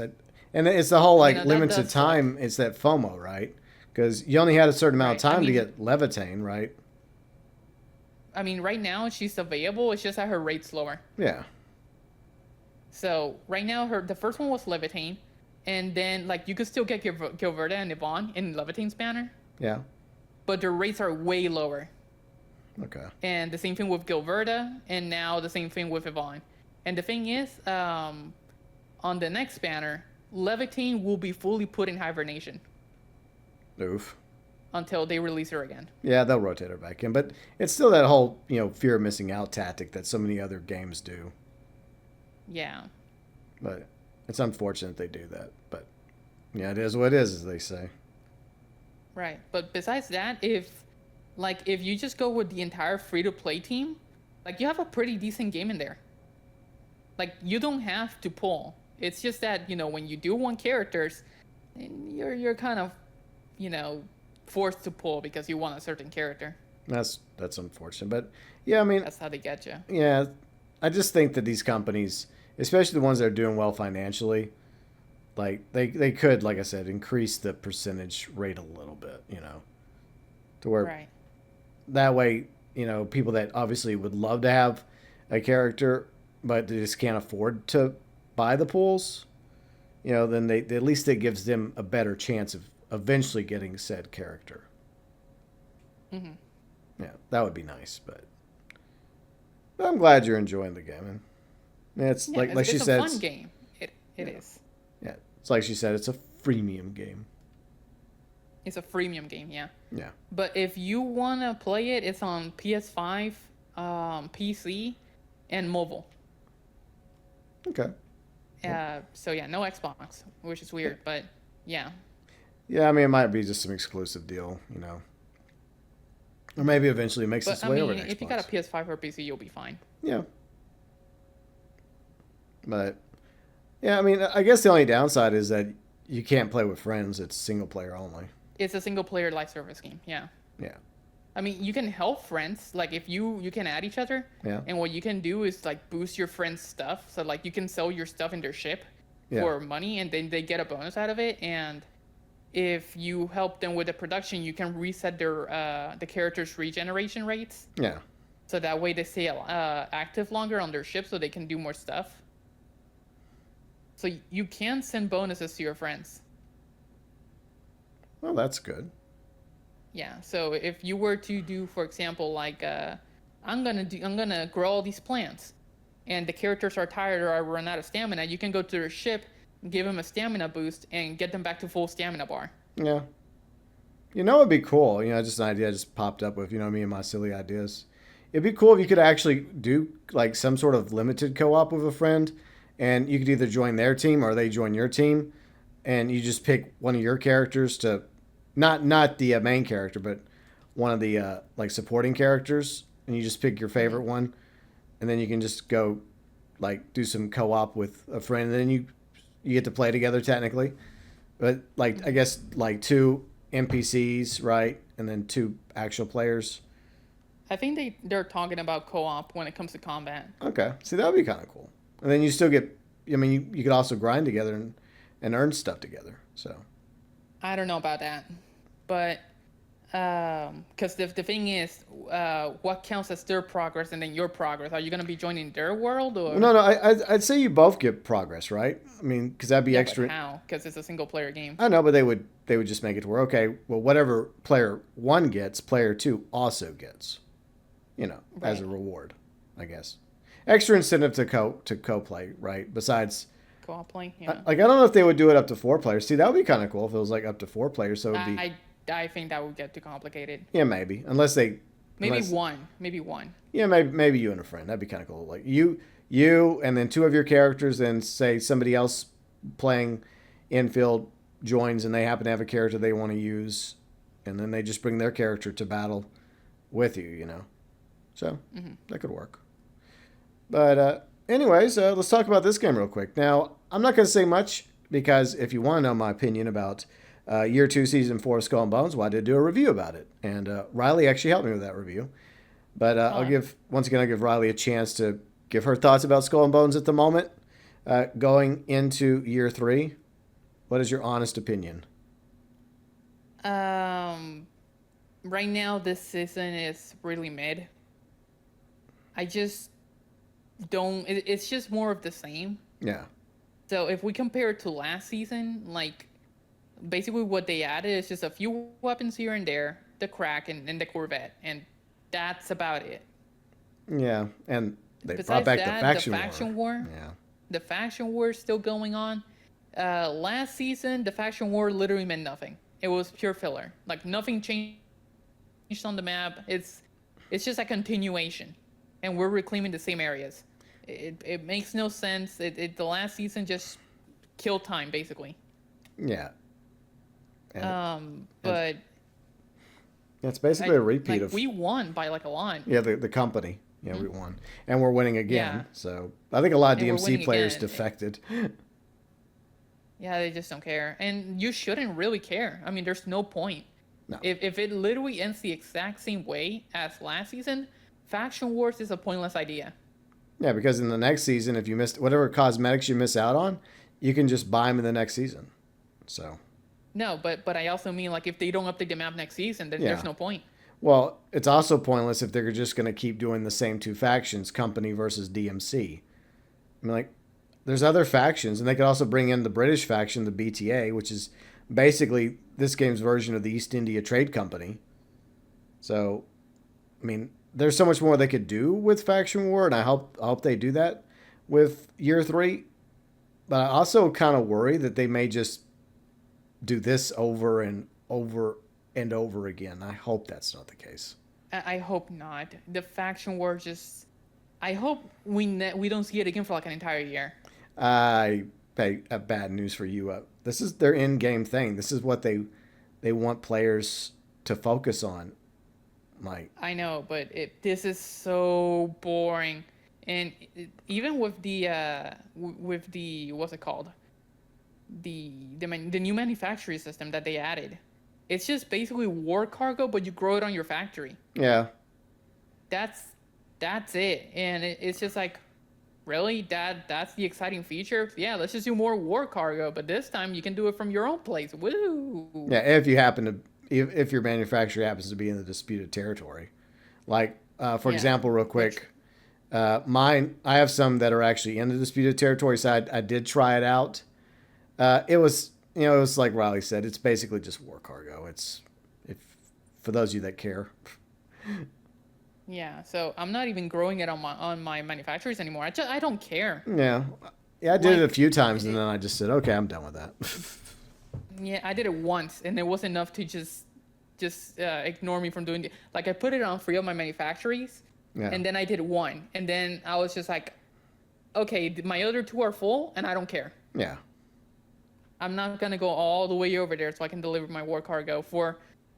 And it's the whole like that limited does suck. time. It's that FOMO, right? Because you only had a certain amount of Right. I time to mean- get Levitain, right? I mean, right now she's available. It's just that her rate's lower. Yeah. So right now, the first one was Levitine, and then like you could still get Gilverda and Yvonne in Levitine's banner, Yeah. but their rates are way lower. Okay. And the same thing with Gilverda, and now the same thing with Yvonne. And the thing is, on the next banner, Levitine will be fully put in hibernation Oof. until they release her again. Yeah, they'll rotate her back in, but it's still that whole fear of missing out tactic that so many other games do. Yeah. But it's unfortunate they do that. But yeah, it is what it is, as they say. Right. But besides that, if you just go with the entire free to play team, like you have a pretty decent game in there. Like you don't have to pull. It's just that, when you do want characters, you're kind of, forced to pull because you want a certain character. That's unfortunate. But yeah, I mean, That's how they get you. yeah, I just think that these companies, especially the ones that are doing well financially, like they could, like I said, increase the percentage rate a little bit, to where Right. that way, people that obviously would love to have a character, but they just can't afford to buy the pools, then they at least it gives them a better chance of eventually getting said character. Mm-hmm. Yeah, that would be nice, but I'm glad you're enjoying the game. And it's Yeah, like she it's a said, fun game. It is. yeah, it's like she said, it's a freemium game. It's a freemium game, yeah. Yeah. But if you wanna play it, it's on PS5, PC, and mobile. Okay. So yeah, no Xbox, which is weird, but yeah. Yeah, I mean, it might be just some exclusive deal, or maybe eventually it makes But its I way mean, over to if you Xbox. got a PS5 or PC, you'll be fine. Yeah. But yeah, I mean, I guess the only downside is that you can't play with friends. It's single player only. It's a single player live service game, yeah. Yeah. I mean, you can help friends. Like if you can add each other, Yeah. and what you can do is like boost your friends' stuff. So like you can sell your stuff in their ship Yeah. for money, and then they get a bonus out of it. And if you help them with the production, you can reset their the characters' regeneration rates. Yeah. So that way they stay active longer on their ship, so they can do more stuff. So you can send bonuses to your friends. Well, that's good. Yeah. So if you were to do, for example, like I'm gonna grow all these plants, and the characters are tired or I run out of stamina, you can go to their ship, give them a stamina boost, and get them back to full stamina bar. Yeah. It'd be cool. Just an idea just popped up with, me and my silly ideas. It'd be cool if you could actually do like some sort of limited co-op with a friend, and you could either join their team or they join your team, and you just pick one of your characters to, not the main character, but one of the like supporting characters, and you just pick your favorite one, and then you can just go like do some co-op with a friend, and then you get to play together technically, but like I guess like two NPCs, right, and then two actual players. I think they're talking about co-op when it comes to combat. Okay, see that would be kind of cool, and then you still get. I mean, you could also grind together and earn stuff together. So I don't know about that, but because the thing is, what counts as their progress and then your progress? Are you gonna be joining their world or? no, I'd say you both get progress, right? I mean, because that'd be Yeah, extra. but how? Because it's a single player game. I know, but they would just make it to where, okay, well, whatever player one gets, player two also gets, as a Right. reward, I guess. Extra incentive to co-play, right? Besides, Co-op play. Yeah. like I don't know if they would do it up to 4 players. See, that would be kind of cool if it was like up to 4 players. So it'd be I think that would get too complicated. yeah, maybe unless they Maybe unless, one. Maybe one. yeah, maybe you and a friend. That'd be kind of cool. Like you, and then 2 of your characters, and say somebody else playing infield joins, and they happen to have a character they want to use, and then they just bring their character to battle with you. So that could work. But anyways, let's talk about this game real quick. Now, I'm not going to say much because if you want to know my opinion about Year 2, Season 4 of Skull and Bones, well, I did do a review about it. And Riley actually helped me with that review. But I'll give Riley a chance to give her thoughts about Skull and Bones at the moment. Going into Year 3, what is your honest opinion? Right now, this season is really mid. I just don't. It's just more of the same. Yeah. So if we compare it to last season, like basically what they added is just a few weapons here and there, the Kraken and the Corvette, and that's about it. Yeah. And they brought Besides back the that, the faction war. faction war, Yeah. the faction war is still going on. Last season, the faction war literally meant nothing. It was pure filler. Like nothing changed on the map. It's just a continuation, and we're reclaiming the same areas. It makes no sense. The last season just killed time basically. Yeah. And But it's basically a repeat like of we won by like a lot. yeah the company. Yeah, we won, and we're winning again. Yeah, So I think a lot of and we're DMC winning players again. defected. Yeah, they just don't care, and you shouldn't really care. I mean, there's no point. No. If it literally ends the exact same way as last season, faction wars is a pointless idea. Yeah, because in the next season, if you missed whatever cosmetics you miss out on, you can just buy them in the next season. So No, but I also mean like if they don't update the map next season, then yeah. there's no point. Well, it's also pointless if they're just going to keep doing the same two factions, company versus DMC. I mean, like, there's other factions, and they could also bring in the British faction, the BTA, which is basically this game's version of the East India Trade Company. So, I mean, there's so much more they could do with faction war, and I hope they do that with year 3. But I also kind of worry that they may just do this over and over and over again. I hope that's not the case. I hope not. The faction war just. I hope we don't see it again for like an entire year. I pay bad news for you. This is their in-game thing. This is what they want players to focus on. Like I know, but this is so boring, and even with the what's it called, the new manufacturing system that they added, it's just basically war cargo, but you grow it on your factory. yeah, That's that's it, and it's just like, really, that's the exciting feature. Yeah, let's just do more war cargo, but this time you can do it from your own place. Woo! yeah. If you happen to, if your manufacturer happens to be in the disputed territory, like for Yeah, example, real which quick, mine. I have some that are actually in the disputed territory, so I did try it out. It was it was like Riley said. It's basically just war cargo. It's if for those of you that care. yeah. So I'm not even growing it on my manufacturers anymore. I don't care. Yeah, yeah. I did it a Like, few times, and then I just said, okay, I'm done with that. yeah, I did it once, and it was enough to just ignore me from doing it. Like I put it on 3 of my manufacturers, Yeah. and then I did 1, and then I was just like, okay, my other 2 are full, and I don't care. Yeah. I'm not gonna go all the way over there so I can deliver my war cargo for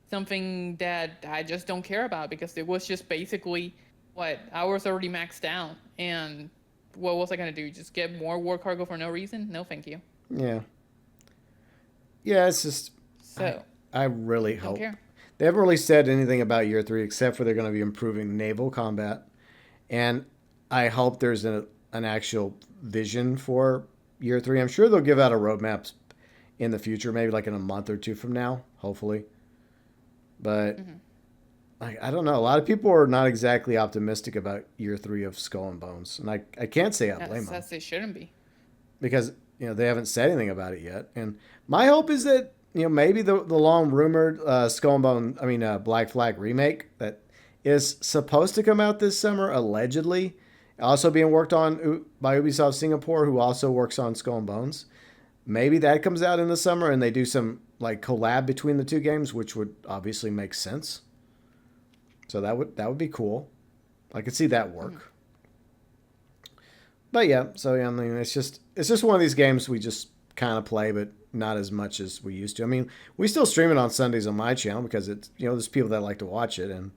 something that I just don't care about, because it was just basically what I was already maxed out, and what was I gonna do? Just get more war cargo for no reason? No, thank you. Yeah. Yeah, it's just So I really don't hope care. they haven't really said anything about year 3 except for they're going to be improving naval combat, and I hope there's an actual vision for year 3. I'm sure they'll give out a roadmap in the future, maybe like in a month or 2 from now, hopefully. But I don't know. A lot of people are not exactly optimistic about year 3 of Skull and Bones, and I can't say I blame them That's it shouldn't be. because they haven't said anything about it yet. And my hope is that maybe the long rumored Skull and Bone, Black Flag remake that is supposed to come out this summer, allegedly, also being worked on by Ubisoft Singapore, who also works on Skull and Bones. Maybe that comes out in the summer and they do some like collab between the two games, which would obviously make sense. So that would be cool. I could see that work. But yeah, so yeah, it's just one of these games we just kind of play, but not as much as we used to. I mean, we still stream it on Sundays on my channel because it's there's people that like to watch it and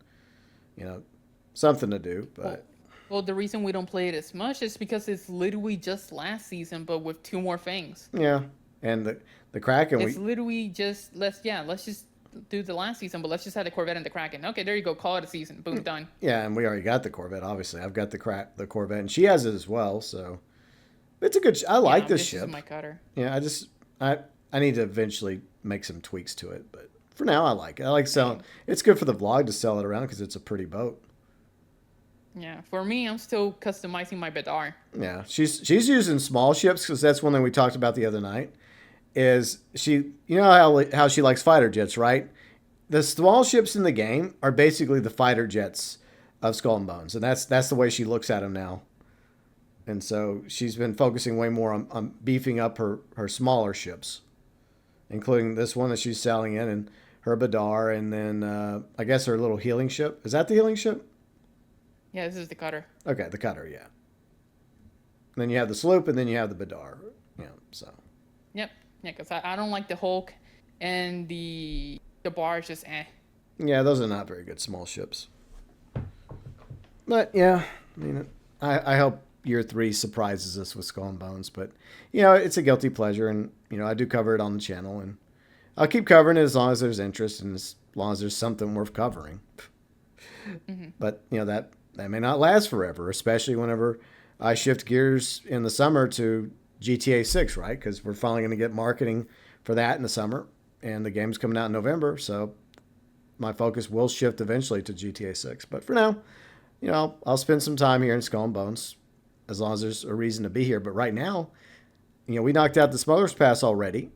something to do. But Well, the reason we don't play it as much is because it's literally just last season, but with 2 more things. yeah, and the Kraken It's literally just let's just do the last season, but let's just have the Corvette and the Kraken. Okay, there you go. Call it a season. Boom, done. yeah, and we already got the Corvette. Obviously, I've got the Corvette, and she has it as well. So it's a good. I like this ship. This is my cutter. Yeah, I need to eventually make some tweaks to it, but for now I like it. I like selling. It's good for the vlog to sell it around because it's a pretty boat. Yeah, for me, I'm still customizing my Bedar. Yeah, she's using small ships because that's one thing we talked about the other night. Is she? You know how she likes fighter jets, right? The small ships in the game are basically the fighter jets of Skull and Bones, and that's the way she looks at them now. And so she's been focusing way more on beefing up her smaller ships, including this one that she's selling in, and her Badar, and then I guess her little healing ship. Is that the healing ship? Yeah, this is the cutter. Okay, the cutter, yeah. And then you have the sloop, and then you have the Badar. Yeah, so. Yep. Yeah, because I don't like the Hulk, and the bar is just eh. Yeah, those are not very good small ships. But yeah, I mean, I hope year 3 surprises us with Skull and Bones. But you know, it's a guilty pleasure, and you know, I do cover it on the channel, and I'll keep covering it as long as there's interest and as long as there's something worth covering. Mm-hmm. But you know, that may not last forever, especially whenever I shift gears in the summer to GTA 6, right? Because we're finally going to get marketing for that in the summer, and the game's coming out in November, so my focus will shift eventually to GTA 6. But for now, you know, I'll spend some time here in Skull and Bones as long as there's a reason to be here. But right now, you know, we knocked out the Smuggler's Pass already,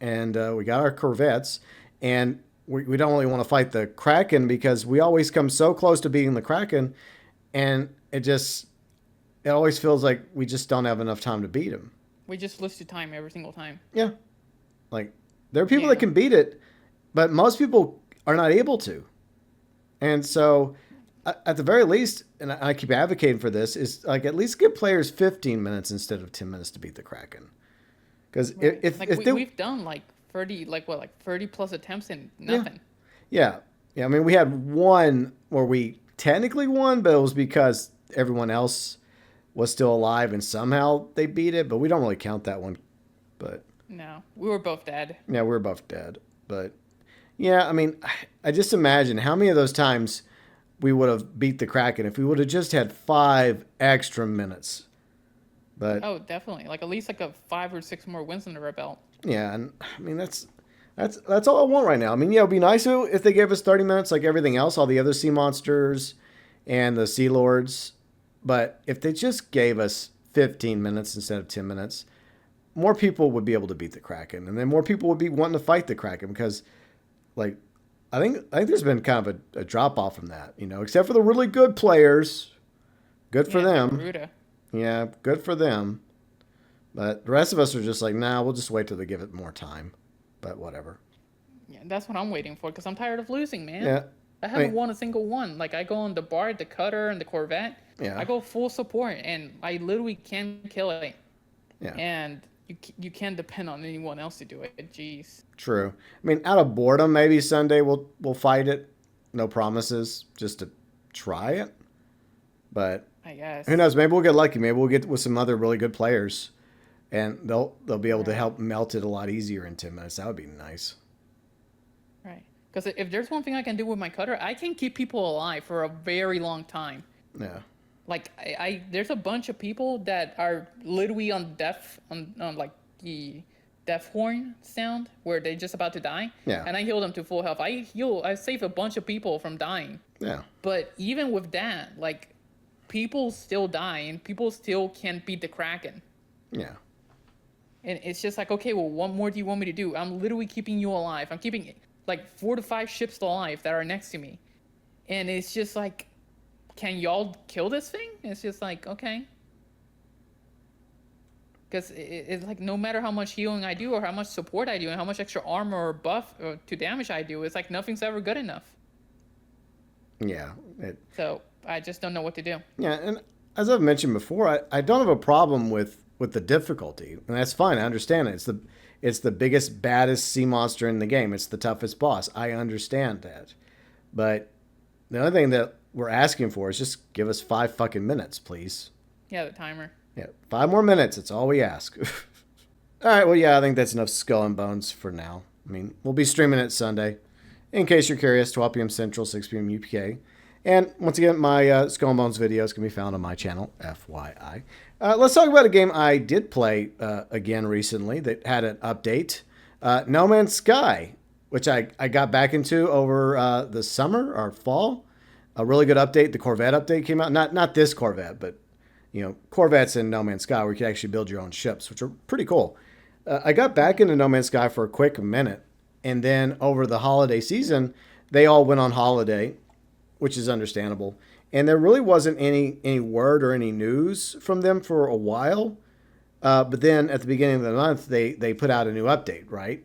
and we got our Corvettes, and we don't really want to fight the Kraken because we always come so close to beating the Kraken, and it always feels like we just don't have enough time to beat him. We just lose to time every single time. Yeah. Like, there are people that can beat it, but most people are not able to. And so, at the very least, and I keep advocating for this, is like at least give players 15 minutes instead of 10 minutes to beat the Kraken. Because if we've done like 30 plus attempts and nothing. Yeah. I mean, we had one where we technically won, but it was because everyone else was still alive and somehow they beat it, but we don't really count that one. But no, we were both dead. Yeah, we were both dead. But yeah, I mean, I just imagine how many of those times we would have beat the Kraken if we would have just had 5 extra minutes. But oh, definitely, like at least like a 5 or 6 more wins under our belt. Yeah, and I mean that's all I want right now. I mean, yeah, it'd be nice if they gave us 30 minutes like everything else, all the other sea monsters and the sea lords. But if they just gave us 15 minutes instead of 10 minutes, more people would be able to beat the Kraken. And then more people would be wanting to fight the Kraken because, like, I think there's been kind of a drop-off from that, you know, except for the really good players. Good for them. Ruda. Yeah, good for them. But the rest of us are just like, nah, we'll just wait till they give it more time. But whatever. Yeah, that's what I'm waiting for because I'm tired of losing, man. Yeah. I haven't won a single one. Like, I go on the Bard, the Cutter, and the Corvette. Yeah. I go full support, and I literally can't kill it. Yeah. And you can't depend on anyone else to do it. Jeez. True. I mean, out of boredom, maybe Sunday we'll fight it. No promises, just to try it. But I guess. Who knows? Maybe we'll get lucky. Maybe we'll get with some other really good players, and they'll be able to help melt it a lot easier in 10 minutes. That would be nice. Right. Because if there's one thing I can do with my Cutter, I can keep people alive for a very long time. Yeah. Like there's a bunch of people that are literally on like the death horn sound where they're just about to die. Yeah. And I heal them to full health. I save a bunch of people from dying. Yeah. But even with that, like, people still die and people still can't beat the Kraken. Yeah. And it's just like, okay, well, what more do you want me to do? I'm literally keeping you alive. I'm keeping like 4 to 5 ships alive that are next to me. And it's just like, can y'all kill this thing? It's just like, okay. Because it's like, no matter how much healing I do or how much support I do and how much extra armor or buff to damage I do, it's like nothing's ever good enough. Yeah. So I just don't know what to do. Yeah, and as I've mentioned before, I don't have a problem with the difficulty, and that's fine. I understand it. It's the biggest, baddest sea monster in the game. It's the toughest boss. I understand that. But the other thing that we're asking for is just give us 5 fucking minutes, please. Yeah, the timer. Yeah, 5 more minutes. It's all we ask. All right, well, yeah, I think that's enough Skull and Bones for now. I mean, we'll be streaming it Sunday. In case you're curious, 12 p.m. Central, 6 p.m. UPK. And once again, my Skull and Bones videos can be found on my channel, FYI. Let's talk about a game I did play again recently that had an update. No Man's Sky, which I got back into over the summer or fall. a really good update. The Corvette update came out. Not this Corvette, but Corvettes in No Man's Sky where you can actually build your own ships, which are pretty cool. I got back into No Man's Sky for a quick minute, and then over the holiday season, they all went on holiday, which is understandable. And there really wasn't any word or any news from them for a while. But then at the beginning of the month, they put out a new update, right?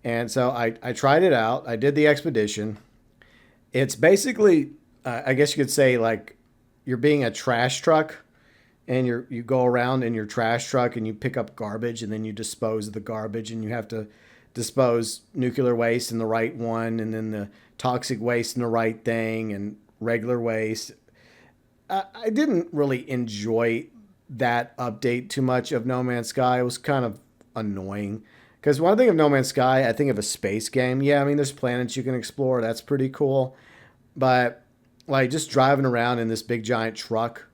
And so I tried it out. I did the expedition. It's basically, I guess you could say, like you're being a trash truck, and you go around in your trash truck and you pick up garbage, and then you dispose of the garbage, and you have to dispose nuclear waste in the right one, and then the toxic waste in the right thing, and regular waste. I didn't really enjoy that update too much of No Man's Sky. It was kind of annoying. Because when I think of No Man's Sky, I think of a space game. Yeah, I mean, there's planets you can explore. That's pretty cool. But, like, just driving around in this big giant truck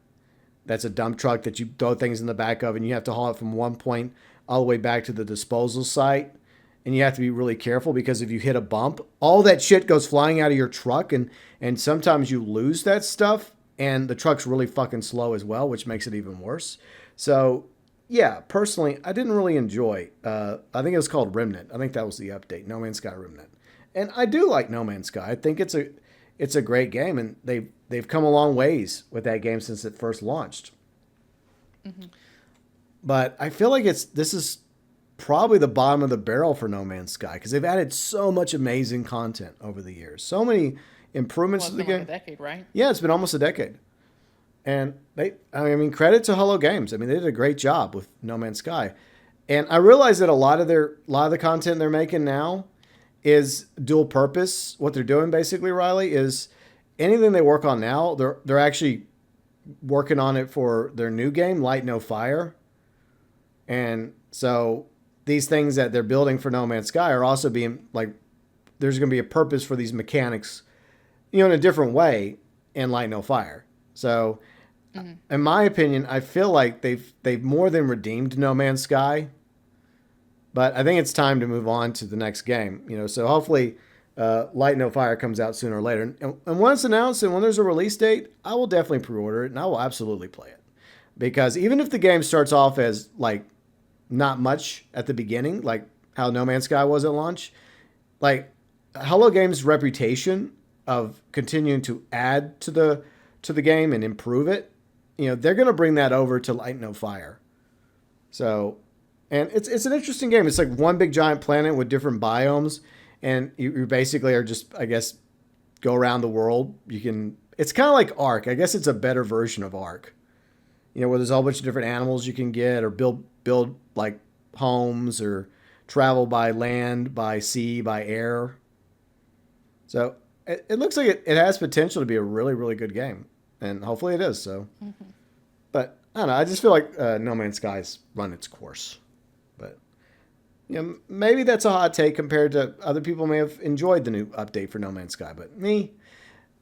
that's a dump truck that you throw things in the back of, and you have to haul it from one point all the way back to the disposal site. And you have to be really careful because if you hit a bump, all that shit goes flying out of your truck, and sometimes you lose that stuff, and the truck's really fucking slow as well, which makes it even worse. So, yeah, personally, I didn't really enjoy. I think it was called Remnant. I think that was the update, No Man's Sky Remnant. And I do like No Man's Sky. I think it's a great game, and they've come a long ways with that game since it first launched. Mm-hmm. But I feel like this is probably the bottom of the barrel for No Man's Sky because they've added so much amazing content over the years, so many improvements to the game. Like a decade, right? Yeah, it's been almost a decade, and I mean, credit to Hello Games. I mean, they did a great job with No Man's Sky, and I realize that a lot of the content they're making now is dual purpose. What they're doing basically, Riley, is anything they work on now, they're actually working on it for their new game, Light No Fire, and so these things that they're building for No Man's Sky are also being like, there's going to be a purpose for these mechanics, in a different way in Light No Fire. So, in my opinion, I feel like they've more than redeemed No Man's Sky, but I think it's time to move on to the next game. So hopefully, Light No Fire comes out sooner or later, and when it's announced and when there's a release date, I will definitely pre-order it and I will absolutely play it, because even if the game starts off as like not much at the beginning, like how No Man's Sky was at launch, like Hello Games' reputation of continuing to add to the game and improve it, they're going to bring that over to Light No Fire. So, and it's an interesting game. It's like one big giant planet with different biomes, and you basically are just, I guess, go around the world. It's kind of like Ark. I guess it's a better version of Ark. Where there's a whole bunch of different animals you can get, or build like homes, or travel by land, by sea, by air. So it looks like it has potential to be a really, really good game, and hopefully it is. So, but I don't know. I just feel like No Man's Sky's run its course. But maybe that's a hot take compared to other people may have enjoyed the new update for No Man's Sky. But me,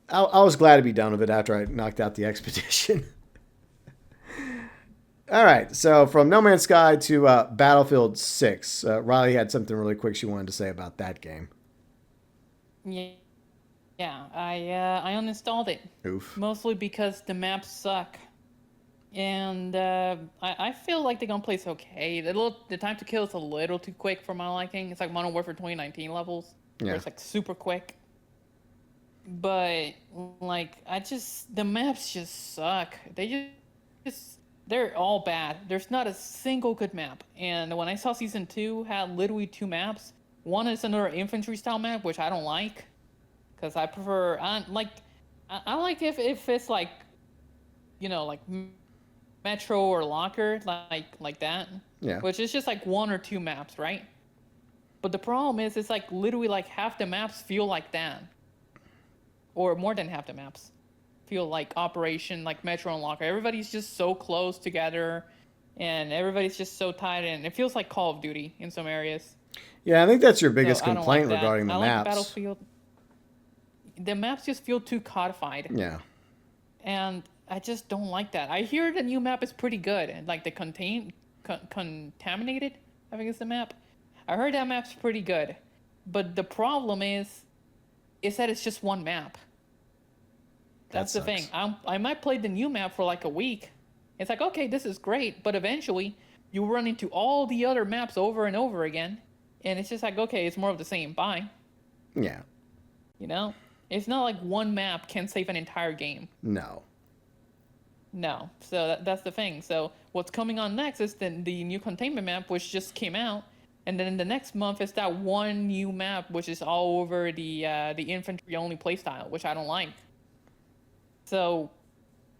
I was glad to be done with it after I knocked out the expedition. All right, so from No Man's Sky to Battlefield 6. Riley had something really quick she wanted to say about that game. Yeah, I uninstalled it. Oof. Mostly because the maps suck. And I feel like the gunplay's okay. The time to kill is a little too quick for my liking. It's like Modern Warfare 2019 levels. Yeah. Where it's like super quick. But like the maps just suck. They're all bad. There's not a single good map. And when I saw Season 2 had literally 2 maps, one is another infantry style map, which I don't like. Because I prefer, I like if it's like, like Metro or Locker, like that. Yeah. Which is just like 1 or 2 maps, right? But the problem is, it's like literally like half the maps feel like that. Or more than half the maps feel like Operation, like Metro and Locker. Everybody's just so close together, and everybody's just so tight, and it feels like Call of Duty in some areas. Yeah, I think that's your biggest So I don't complaint like that. regarding the I maps. like Battlefield. The maps just feel too codified. Yeah. And I just don't like that. I hear the new map is pretty good, and like the Contaminated, I think is the map. I heard that map's pretty good, but the problem is that it's just one map. That That's the thing. sucks. I might play the new map for like a week. It's like, okay, this is great, but eventually you run into all the other maps over and over again, and it's just like, okay, it's more of the same. Bye. Yeah. You know, it's not like one map can save an entire game. No. No. So that's the thing. So what's coming on next is the new containment map, which just came out, and then in the next month is that one new map, which is all over the infantry only playstyle, which I don't like. So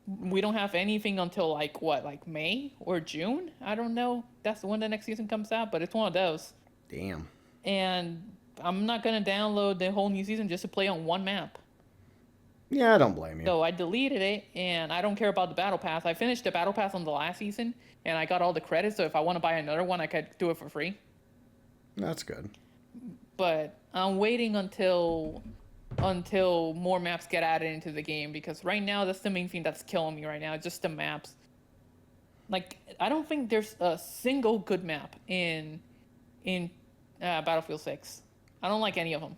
we don't have anything until like what, like May or June? I don't know. That's when the next season comes out, but it's one of those. Damn. And I'm not gonna download the whole new season just to play on one map. Yeah, I don't blame you. So I deleted it, and I don't care about the battle pass. I finished the battle pass on the last season, and I got all the credits. So if I want to buy another one, I could do it for free. That's good. But I'm waiting until more maps get added into the game, because right now that's the main thing that's killing me right now. Just the maps. Like, I don't think there's a single good map in Battlefield 6. I don't like any of them.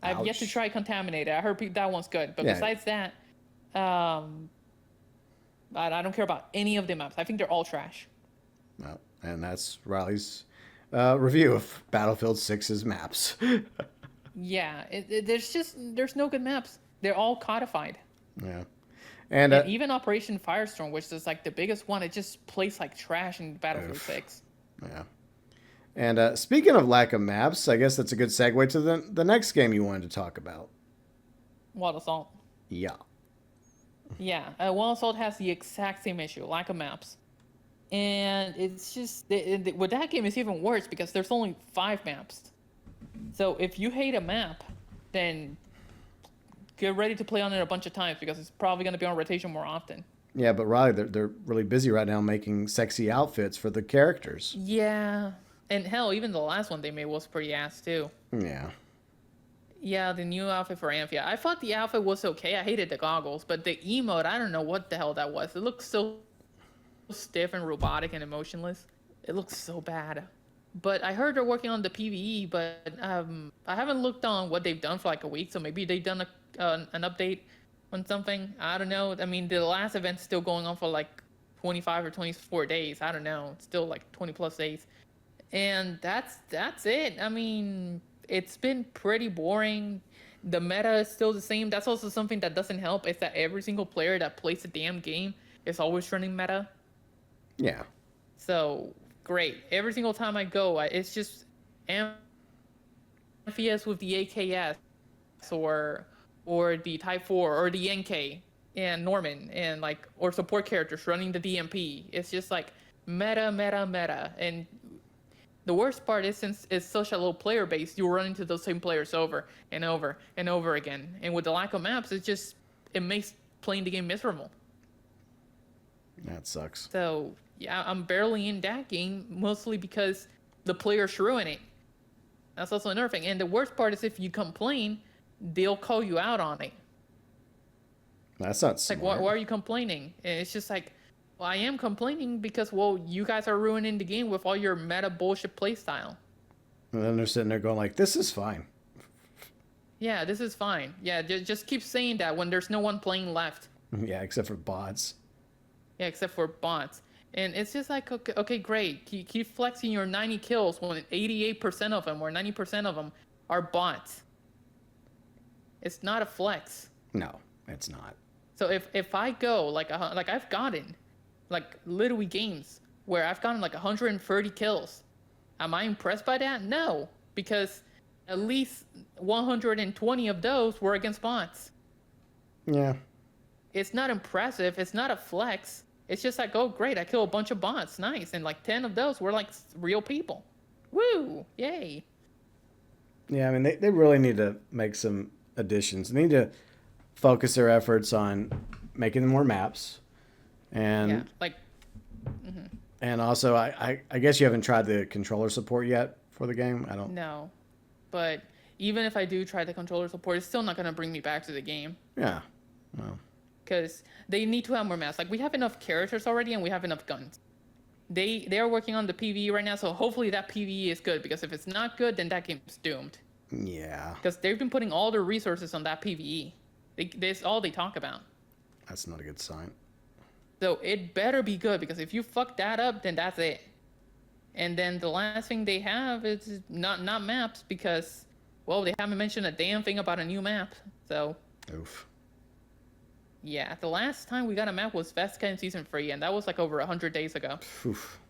I've yet to Ouch. try Contaminated. I heard that one's good, but Yeah. besides that, I don't care about any of the maps. I think they're all trash. Well, and that's Riley's review of Battlefield 6's maps. Yeah, there's no good maps. They're all codified. Yeah. And And even Operation Firestorm, which is like the biggest one, it just plays like trash in Battlefield 6. yeah. And speaking of lack of maps, I guess that's a good segue to the next game you wanted to talk about. Wild Assault. Yeah. Yeah, Wild Assault has the exact same issue, lack of maps. And it's just, with that game, it's even worse because there's only 5 maps. So if you hate a map, then get ready to play on it a bunch of times, because it's probably going to be on rotation more often. Yeah, but Riley, they're really busy right now making sexy outfits for the characters. Yeah. And hell, even the last one they made was pretty ass too. Yeah. Yeah, the new outfit for Amphia. I thought the outfit was okay. I hated the goggles, but the emote, I don't know what the hell that was. It looks so stiff and robotic and emotionless. It looks so bad. But I heard they're working on the PvE, but I haven't looked on what they've done for like a week, so maybe they've done an update on something. I don't know. I mean, the last event's still going on for like 25 or 24 days. I don't know. It's still like 20 plus days. And that's it. I mean, it's been pretty boring. The meta is still the same. That's also something that doesn't help, is that every single player that plays the damn game is always running meta. Yeah. So great. Every single time I go, it's just Amphias with the AKS, or the Type 4 or the NK and Norman, and like, or support characters running the DMP. It's just like meta. And the worst part is, since it's such a low player base, you run into those same players over and over and over again. And with the lack of maps, it makes playing the game miserable. That sucks. So yeah, I'm barely in that game, mostly because the players ruin it. That's also another thing. And the worst part is, if you complain, they'll call you out on it. That's not It's like, smart. why are you complaining? And it's just like, well, I am complaining because, well, you guys are ruining the game with all your meta bullshit playstyle. And then they're sitting there going like, this is fine. Yeah, this is fine. Yeah, just keep saying that when there's no one playing left. Yeah, except for bots. Yeah, except for bots. And it's just like, okay, great. Keep flexing your 90 kills when 88% of them or 90% of them are bots. It's not a flex. No, it's not. So if I go like I've gotten like literally games where I've gotten like 130 kills, am I impressed by that? No, because at least 120 of those were against bots. Yeah. It's not impressive. It's not a flex. It's just like, oh, great, I killed a bunch of bots. Nice. And like 10 of those were like real people. Woo! Yay. Yeah, I mean, they really need to make some additions. They need to focus their efforts on making more maps. And Yeah, like, and also, I guess you haven't tried the controller support yet for the game? I don't... no. But even if I do try the controller support, it's still not going to bring me back to the game. Yeah. Well, Because they need to have more maps. Like, we have enough characters already, and we have enough guns. They are working on the PvE right now, so hopefully that PvE is good. Because if it's not good, then that game's doomed. yeah. Because they've been putting all their resources on that PvE. That's all they talk about. That's not a good sign. So it better be good, because if you fuck that up, then that's it. And then the last thing they have is not maps, because, well, they haven't mentioned a damn thing about a new map. So Oof. yeah, the last time we got a map was Vesca in Season 3, and that was like over 100 days ago. Oof.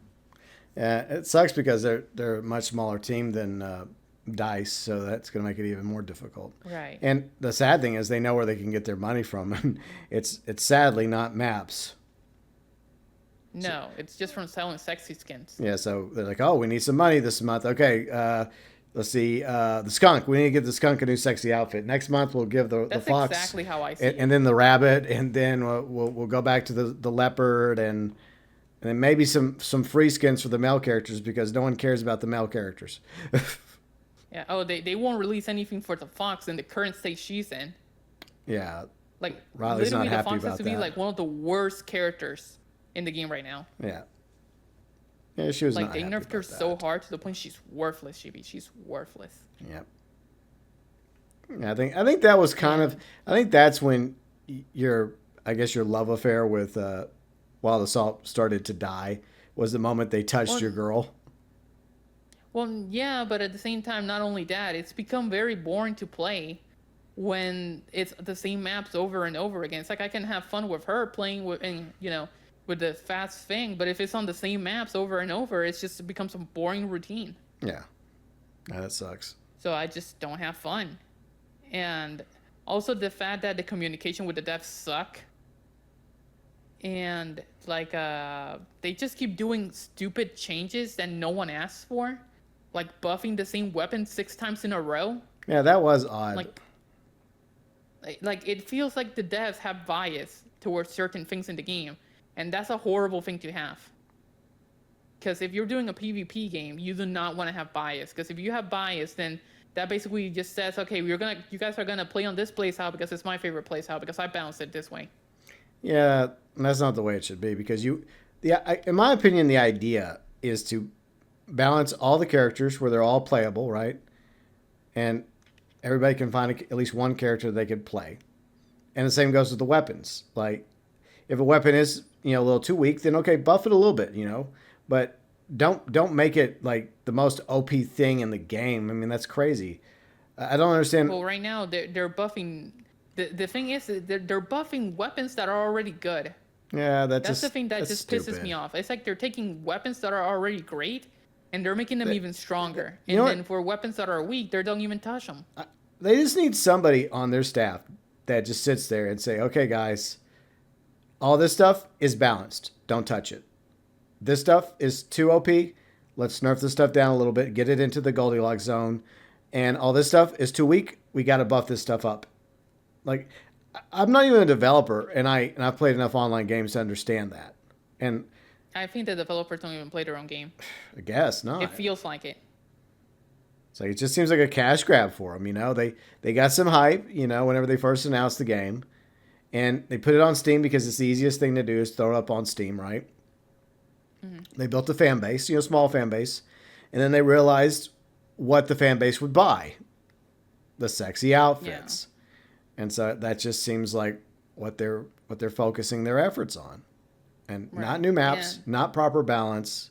Yeah, it sucks because they're a much smaller team than DICE, so that's going to make it even more difficult. Right. And the sad thing is they know where they can get their money from, and it's sadly not maps. No, it's just from selling sexy skins. Yeah, so they're like, oh, we need some money this month. Okay, let's see, the skunk. We need to give the skunk a new sexy outfit. Next month we'll give the That's fox. exactly how I see and, it. and then the rabbit, and then we'll go back to the leopard, and then maybe some free skins for the male characters because no one cares about the male characters. Yeah. Oh, they won't release anything for the fox in the current state she's in. Yeah, Like, Riley's not literally, the happy fox has about to be that. like one of the worst characters in the game right now. Yeah. Yeah, she was Like, not they happy nerfed her about so that. hard to the point she's worthless, Chibi. She's worthless. Yep. Yeah, I think that was kind of, I think that's when your I guess your love affair with Wild Assault started to die, was the moment they touched Well, your girl. well, yeah, but at the same time, not only that, it's become very boring to play when it's the same maps over and over again. It's like I can have fun with her playing with, and with the fast thing, but if it's on the same maps over and over, it becomes a boring routine. Yeah. Yeah, that sucks. So I just don't have fun. And also the fact that the communication with the devs suck. And like they just keep doing stupid changes that no one asks for. Like buffing the same weapon 6 times in a row. Yeah, that was odd. Like it feels like the devs have bias towards certain things in the game. And that's a horrible thing to have. Because if you're doing a PvP game, you do not want to have bias. Because if you have bias, then that basically just says, okay, you guys are gonna play on this playstyle because it's my favorite playstyle because I balanced it this way. Yeah, and that's not the way it should be because in my opinion, the idea is to balance all the characters where they're all playable, right? And everybody can find at least one character they could play. And the same goes with the weapons. Like, if a weapon is, a little too weak, then okay, buff it a little bit, but don't make it like the most OP thing in the game. I mean, that's crazy. I don't understand. Well, right now they're buffing. The thing is, they're buffing weapons that are already good. Yeah, That's the thing that just pisses stupid. me off. It's like they're taking weapons that are already great and they're making them even stronger. You know And then what? for weapons that are weak, they don't even touch them. They just need somebody on their staff that just sits there and say, okay, guys, all this stuff is balanced. Don't touch it. This stuff is too OP. Let's nerf this stuff down a little bit, get it into the Goldilocks zone. And all this stuff is too weak. We got to buff this stuff up. Like, I'm not even a developer, and I've played enough online games to understand that. And I think the developers don't even play their own game. I guess not. It feels like it. So it just seems like a cash grab for them. They got some hype, whenever they first announced the game, and they put it on Steam because it's the easiest thing to do is throw it up on Steam, right? Mm-hmm. They built a fan base, small fan base, and then they realized what the fan base would buy: the sexy outfits. Yeah. And so that just seems like what they're focusing their efforts on, and right. Not new maps, not proper balance.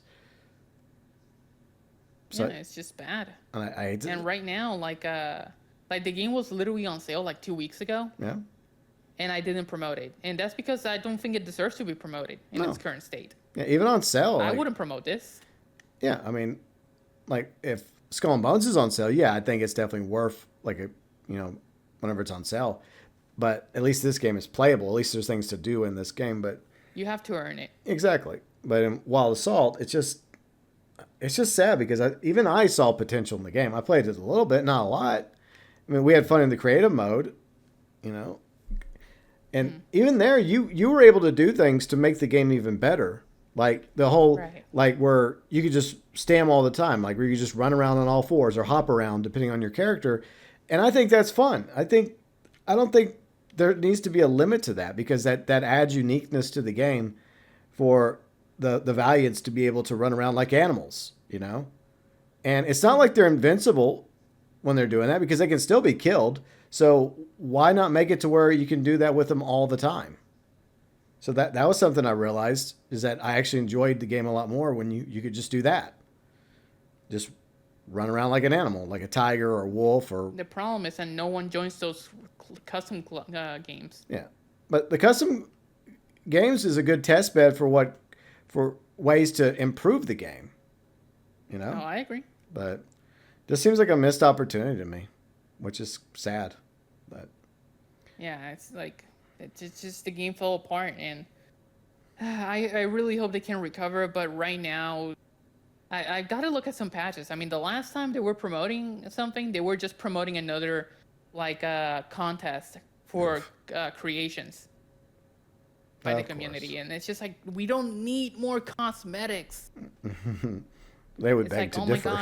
So, yeah, it's just bad. And and right now, like the game was literally on sale like 2 weeks ago. Yeah. And I didn't promote it, and that's because I don't think it deserves to be promoted in its current state. Yeah, even on sale. I wouldn't promote this. Yeah, I mean, like if Skull and Bones is on sale, yeah, I think it's definitely worth whenever it's on sale. But at least this game is playable. At least there's things to do in this game. But you have to earn it. Exactly. But in Wild Assault, it's just sad because even I saw potential in the game. I played it a little bit, not a lot. I mean, we had fun in the creative mode, and even there, you were able to do things to make the game even better. Like the whole, like where you could just stam all the time, like where you could just run around on all fours or hop around depending on your character. And I think that's fun. I don't think there needs to be a limit to that because that adds uniqueness to the game for the Valiants to be able to run around like animals, And it's not like they're invincible when they're doing that because they can still be killed. So why not make it to where you can do that with them all the time? So that was something I realized, is that I actually enjoyed the game a lot more when you could just do that. Just run around like an animal, like a tiger or a wolf or The problem is that no one joins those custom games. yeah. But the custom games is a good test bed for ways to improve the game, you Oh, know? I agree. But this seems like a missed opportunity to me, which is sad. But Yeah, it's like it's just the game fell apart, and I really hope they can recover. But right now, I've got to look at some patches. I mean, the last time they were promoting something, they were just promoting another like contest for creations by the of course, community, and it's just like we don't need more cosmetics. they would It's beg like, to oh differ. my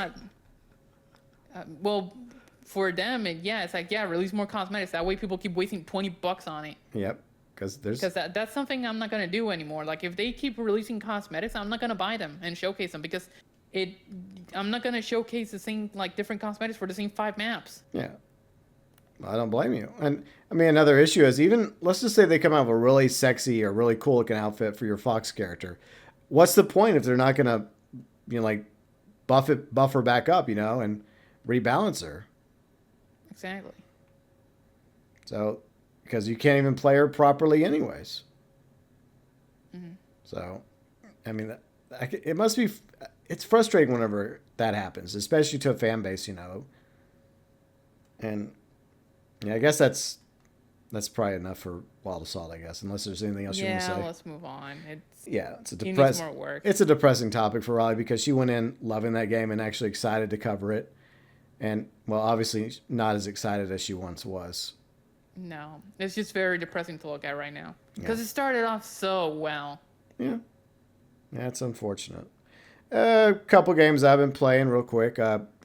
god. Well, for them, yeah, it's like, yeah, release more cosmetics. That way, people keep wasting $20 on it. Yep, because there's Because that's something I'm not gonna do anymore. Like, if they keep releasing cosmetics, I'm not gonna buy them and showcase them because it. I'm not gonna showcase the same like different cosmetics for the same 5 maps. yeah. I don't blame you. And I mean, another issue is, even let's just say they come out with a really sexy or really cool looking outfit for your Fox character. What's the point if they're not gonna, like buff her back up, and rebalance her? Exactly. So because you can't even play her properly, anyways. Hmm. So, I mean, it must be. It's frustrating whenever that happens, especially to a fan base. And yeah, I guess that's probably enough for Wild Assault, I guess, unless there's anything else you want to Yeah, say. let's move on. Yeah, He needs more work. it's a depressing topic for Riley because she went in loving that game and actually excited to cover it, and well, obviously not as excited as she once was. No, it's just very depressing to look at right now because Yeah. it started off so well. Yeah, yeah, it's unfortunate. A couple games I've been playing real quick.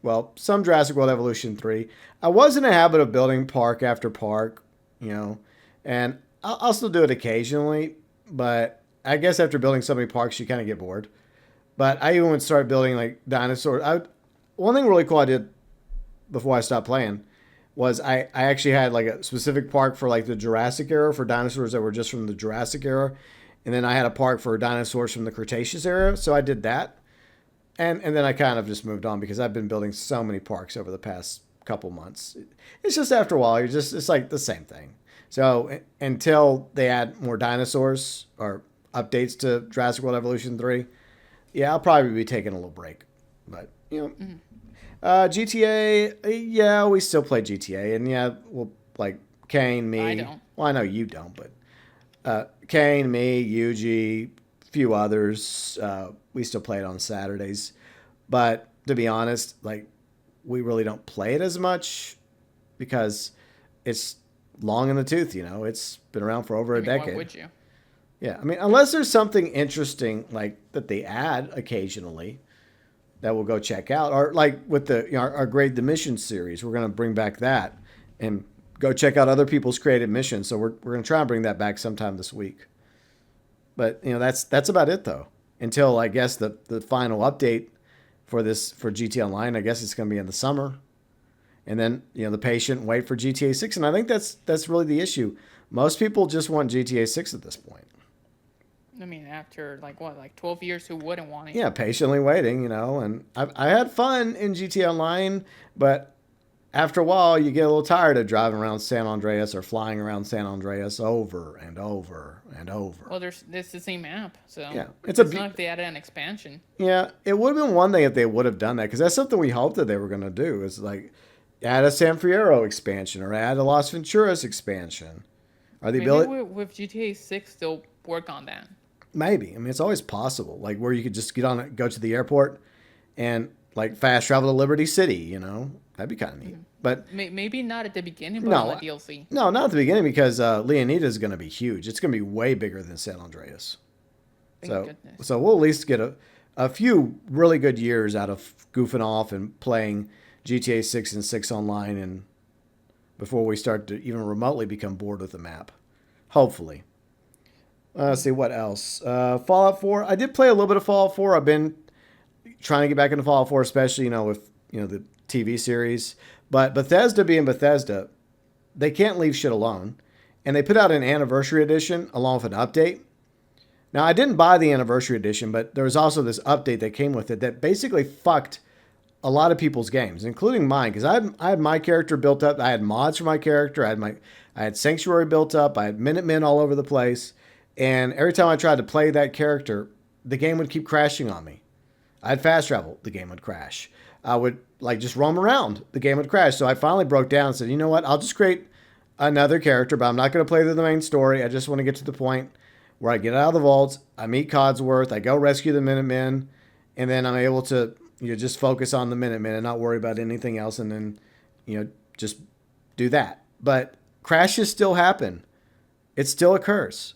Well, some Jurassic World Evolution 3. I was in a habit of building park after park, and I'll still do it occasionally, but I guess after building so many parks, you kind of get bored. But I even would start building like dinosaurs. One thing really cool I did before I stopped playing was I actually had like a specific park for like the Jurassic era for dinosaurs that were just from the Jurassic era. And then I had a park for dinosaurs from the Cretaceous era. So I did that. And then I kind of just moved on because I've been building so many parks over the past couple months. It's just after a while, it's like the same thing. So until they add more dinosaurs or updates to Jurassic World Evolution 3, yeah, I'll probably be taking a little break. But, GTA, yeah, we still play GTA. And yeah, we'll like Kane, me. I don't. Well, I know you don't, but Kane, me, Yuji, few others. We still play it on Saturdays. But to be honest, like, we really don't play it as much because it's long in the tooth, It's been around for over a decade. Why would you? Yeah, I mean, unless there's something interesting like that they add occasionally that we'll go check out, or like with our Grade the Mission series, we're gonna bring back that and go check out other people's creative missions. So we're gonna try and bring that back sometime this week. But that's about it though. Until I guess the final update for GTA Online, I guess it's gonna be in the summer, and then the patient wait for GTA 6, and I think that's really the issue. Most people just want GTA 6 at this point. I mean, after like 12 years, who wouldn't want it? Yeah, patiently waiting, and I had fun in GTA Online, but after a while, you get a little tired of driving around San Andreas or flying around San Andreas over and over and over. Well, it's the same map, so Yeah, it's not like they added an expansion. Yeah, it would have been one thing if they would have done that, because that's something we hoped that they were going to do, is like add a San Fierro expansion or add a Las Venturas expansion. Or the Maybe ability, with GTA 6, they'll work on that. maybe. I mean, it's always possible, like where you could just go to the airport and like fast travel to Liberty City. That'd be kind of neat. But Maybe not at the beginning, but No, on the DLC. no, not at the beginning, because Leonida is going to be huge. It's going to be way bigger than San Andreas. Thank goodness. So we'll at least get a few really good years out of goofing off and playing GTA 6 and 6 online, and before we start to even remotely become bored with the map. Hopefully. Let's see what else. Fallout 4. I did play a little bit of Fallout 4. I've been trying to get back into Fallout 4, especially with the TV series. But Bethesda being Bethesda, they can't leave shit alone. And they put out an anniversary edition along with an update. Now, I didn't buy the anniversary edition, but there was also this update that came with it that basically fucked a lot of people's games, including mine, because I had my character built up. I had mods for my character. I had Sanctuary built up. I had Minutemen all over the place. And every time I tried to play that character, the game would keep crashing on me. I had fast travel. The game would crash. I would like just roam around. The game would crash. So I finally broke down and said, you know what? I'll just create another character, but I'm not going to play the main story. I just want to get to the point where I get out of the vaults, I meet Codsworth, I go rescue the Minutemen, and then I'm able to just focus on the Minutemen and not worry about anything else, and then just do that. But crashes still happen. It still occurs,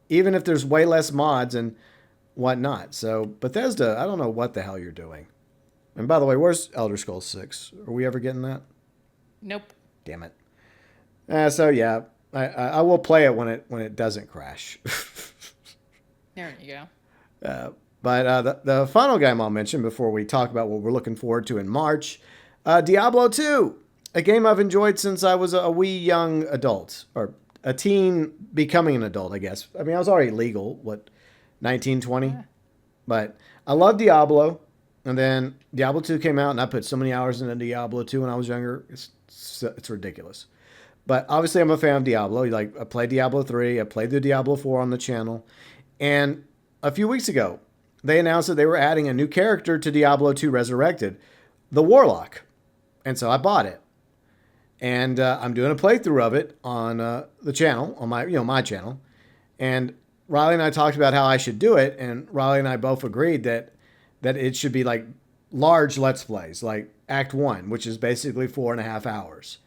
even if there's way less mods and whatnot. So Bethesda, I don't know what the hell you're doing. And by the way, where's Elder Scrolls 6? Are we ever getting that? Nope. Damn it. So yeah, I will play it when it doesn't crash. There you go. But the final game I'll mention before we talk about what we're looking forward to in March, Diablo II, a game I've enjoyed since I was a wee young adult, or a teen becoming an adult, I guess. I mean, I was already legal, 19, 20? Yeah. But I love Diablo, and then Diablo 2 came out, and I put so many hours into Diablo 2 when I was younger. It's ridiculous. But obviously, I'm a fan of Diablo. Like, I played Diablo 3. I played the Diablo 4 on the channel. And a few weeks ago, they announced that they were adding a new character to Diablo 2 Resurrected, the Warlock. And so I bought it. And I'm doing a playthrough of it on the channel, on my channel. And Riley and I talked about how I should do it. And Riley and I both agreed that it should be like large Let's Plays, like Act 1, which is basically 4.5 hours.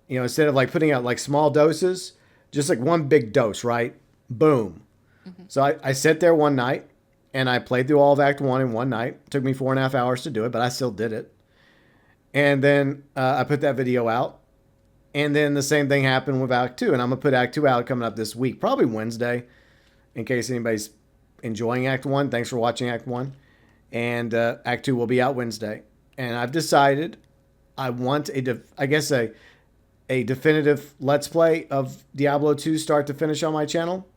Instead of like putting out like small doses, just like one big dose, right? Boom. Mm-hmm. So I sat there one night and I played through all of Act 1 in one night. It took me 4.5 hours to do it, but I still did it. And then I put that video out. And then the same thing happened with Act 2. And I'm going to put Act 2 out coming up this week, probably Wednesday, in case anybody's enjoying Act 1. Thanks for watching Act 1. And Act 2 will be out Wednesday. And I've decided I want a definitive Let's Play of Diablo 2 start to finish on my channel.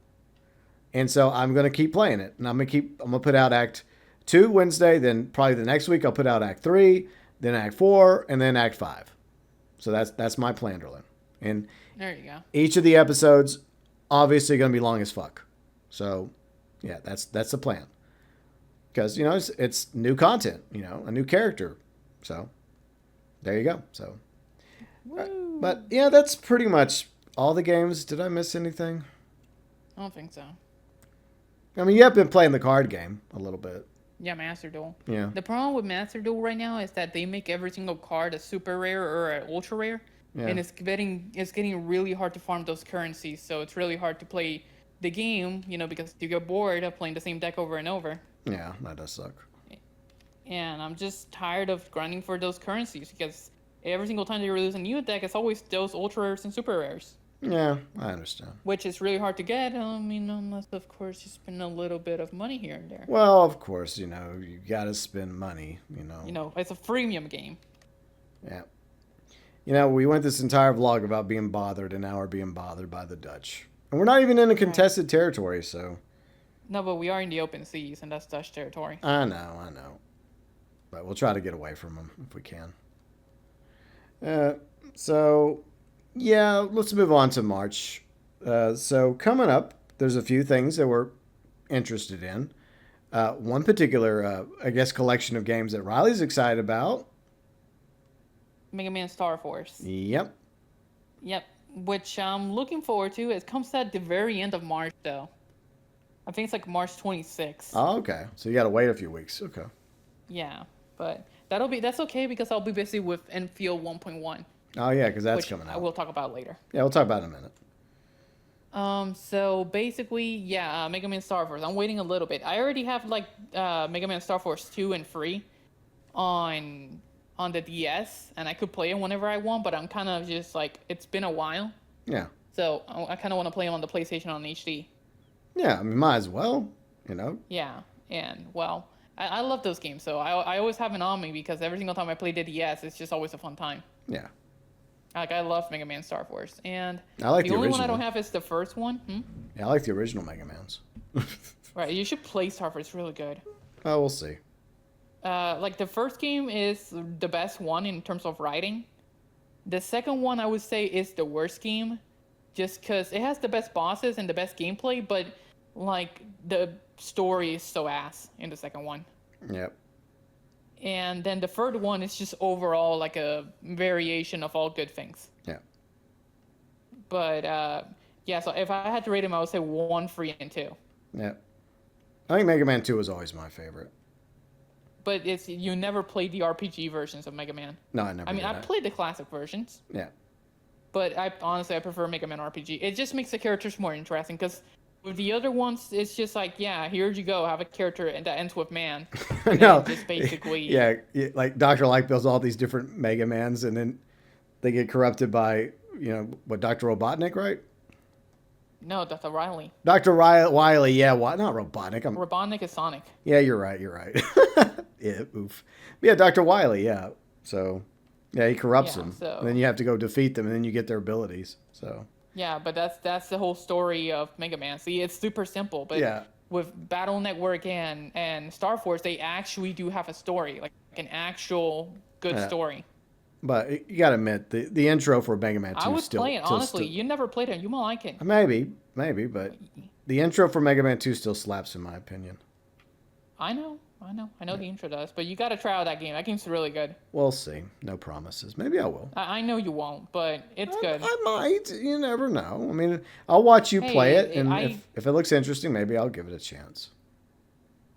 And so I'm going to keep playing it. And I'm going to put out Act 2 Wednesday. Then probably the next week I'll put out Act 3, then Act 4, and then Act 5. So that's my plan, Derlin. And there you go. Each of the episodes obviously going to be long as fuck. So yeah, that's the plan. Because, it's new content, a new character. So there you go. So but yeah, that's pretty much all the games. Did I miss anything? I don't think so. I mean, you have been playing the card game a little bit. Yeah, Master Duel. Yeah. The problem with Master Duel right now is that they make every single card a super rare or an ultra rare, and it's getting really hard to farm those currencies. So it's really hard to play the game, because you get bored of playing the same deck over and over. Yeah, that does suck. And I'm just tired of grinding for those currencies because every single time they release a new deck, it's always those ultra rares and super rares. Yeah, I understand. Which is really hard to get. Unless, of course, you spend a little bit of money here and there. Well, of course, you got to spend money, It's a freemium game. Yeah. We went this entire vlog about being bothered, and now we're being bothered by the Dutch. And we're not even in a contested territory, so... No, but we are in the open seas, and that's Dutch territory. I know. But we'll try to get away from them if we can. So, yeah, let's move on to March. So coming up, there's a few things that we're interested in. One particular, collection of games that Riley's excited about. Mega Man Star Force. Yep. Which I'm looking forward to. It comes at the very end of March, though. I think it's like March 26th. Oh, okay. So you got to wait a few weeks. Okay. Yeah, but that's okay because I'll be busy with Enfield 1.1. Oh yeah, because that's coming out. I will talk about later. Yeah, we'll talk about it in a minute. So basically, Mega Man Star Force. I'm waiting a little bit. I already have Mega Man Star Force 2 and 3 on the DS, and I could play it whenever I want. But I'm kind of just it's been a while. Yeah. So I kind of want to play it on the PlayStation on HD. Yeah, I mean, might as well, Yeah, and well, I love those games, so I always have it on me because every single time I play the DS, it's just always a fun time. Yeah. Like I love Mega Man Star Force, and I like the the only one I original. don't have is the first one. Yeah, I like the original Mega Man's. Right, you should play Star Force. It's really good. Oh, we'll see. Like the first game is the best one in terms of writing. The second one I would say is the worst game, just because it has the best bosses and the best gameplay, but like the story is so ass in the second one. Yep. And then the third one is just overall like a variation of all good things. Yeah. But yeah, so if I had to rate them, I would say 1, 3, and 2. Yeah. I think Mega Man 2 was always my favorite. But it's you never played the RPG versions of Mega Man. No, I never I mean, did I that. played the classic versions, Yeah. but I honestly I prefer Mega Man RPG. It just makes the characters more interesting because with the other ones, it's just like, yeah, here you go, have a character and that ends with man, and No. then just basically Yeah, like Dr. Light builds all these different Mega Mans, and then they get corrupted by, what, Dr. Robotnik, right? No, Dr. Riley. Dr. Wily, yeah, not Robotnik. Robotnik is Sonic. Yeah, you're right. Yeah, oof. Yeah, Dr. Wily, yeah. So, yeah, he corrupts Yeah, them. so- And then you have to go defeat them, and then you get their abilities. So, Yeah, but that's the whole story of Mega Man. See, it's super simple, but Yeah. with Battle Network and Star Force, they actually do have a story, like an actual good Yeah. story. but you got to admit, the intro for Mega Man 2 I would still... play it, still- honestly. You never played it. You might like it. Maybe, but the intro for Mega Man 2 still slaps, in my opinion. I know the intro does, but you got to try out that game. That game's really good. We'll see. No promises. Maybe I will. I know you won't, but it's good. I might. You never know. I mean, I'll watch you Hey, play it, and I- if it looks interesting, maybe I'll give it a chance.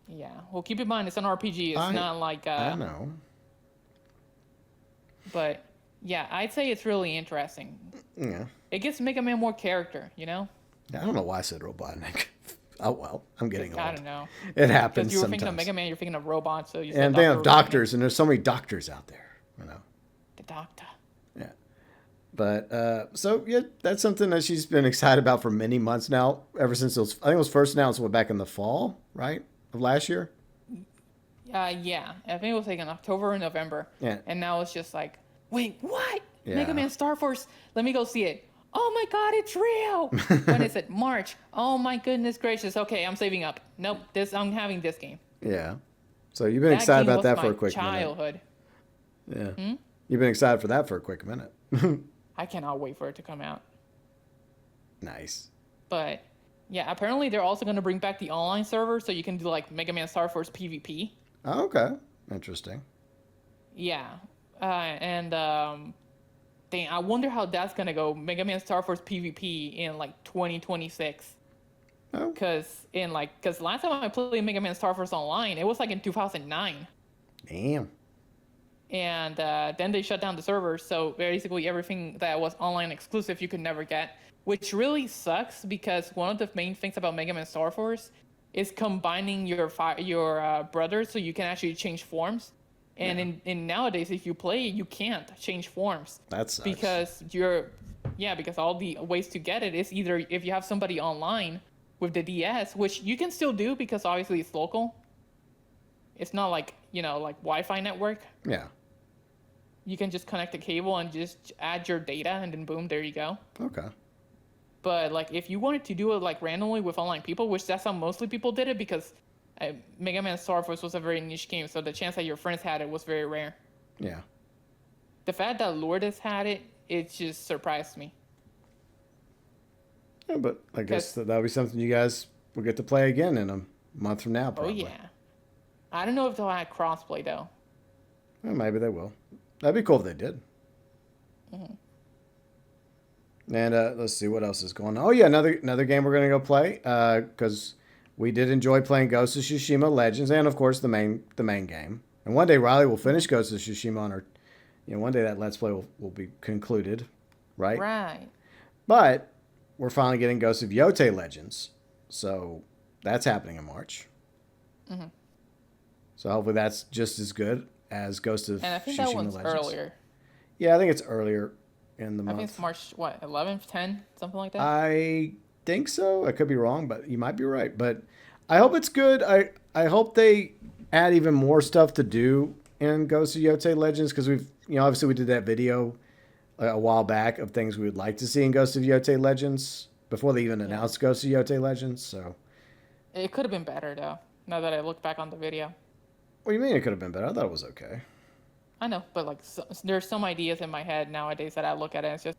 Yeah. Well, keep in mind it's an RPG. It's not like I know. But yeah, I'd say it's really interesting. Yeah. It gives Mega Man more character, you know? I don't know why I said Robotnik. Oh well, I'm getting old. I don't know. It happens Because you were sometimes. thinking of Mega Man, you're thinking of robots, so you said And they have Dr. Robotnik. doctors, and there's so many doctors out there. The doctor. Yeah. But so yeah, that's something that she's been excited about for many months now. Ever since I think it was first announced back in the fall, right, of last year. Yeah. I think it was like in October or November. Yeah. And now it's just like, wait, what? Yeah. Mega Man Star Force. Let me go see it. Oh my God, it's real. When is it? March. Oh my goodness gracious. Okay, I'm saving up. Nope, I'm having this game. Yeah. So you've been That excited game about was that my for a quick childhood. minute. Yeah. You've been excited for that for a quick minute. I cannot wait for it to come out. Nice. But yeah, apparently they're also going to bring back the online server so you can do like Mega Man Star Force PvP. Oh, okay. Interesting. Yeah. Dang, I wonder how that's going to go. Mega Man Star Force PvP in like 2026. Oh. Because last time I played Mega Man Star Force Online, it was like in 2009. Damn. And then they shut down the servers, so basically everything that was online exclusive you could never get, which really sucks because one of the main things about Mega Man Star Force is combining your brothers so you can actually change forms. And in nowadays, if you play, you can't change forms. That sucks. Because because all the ways to get it is either if you have somebody online with the DS, which you can still do because obviously it's local. It's not like, like Wi-Fi network. Yeah. You can just connect a cable and just add your data and then boom, there you go. Okay. But like if you wanted to do it like randomly with online people, which that's how mostly people did it because Mega Man Star Force was a very niche game, so the chance that your friends had it was very rare. Yeah. The fact that Lourdes had it, it just surprised me. Yeah, but I guess that'll be something you guys will get to play again in a month from now, probably. Oh yeah. I don't know if they'll have crossplay though. Well, maybe they will. That'd be cool if they did. And let's see what else is going on. Oh yeah, another game we're gonna go play because we did enjoy playing Ghost of Tsushima Legends, and of course the main game. And one day Riley will finish Ghost of Tsushima on our, one day that Let's Play will be concluded, right? Right. But we're finally getting Ghost of Yotei Legends, so that's happening in March. So hopefully that's just as good as Ghost of Tsushima Legends. And I think that one's earlier. Yeah, I think it's earlier in the month. I think it's March, 11th, 10th, something like that? I think so. I could be wrong, but you might be right. But I hope it's good. I hope they add even more stuff to do in Ghost of Yotei Legends because we've, obviously we did that video a while back of things we would like to see in Ghost of Yotei Legends before they even Yeah. announced Ghost of Yotei Legends. So, It could have been better though. Now that I look back on the video, what do you mean it could have been better? I thought it was okay. I know, but like there's some ideas in my head nowadays that I look at it and it's just,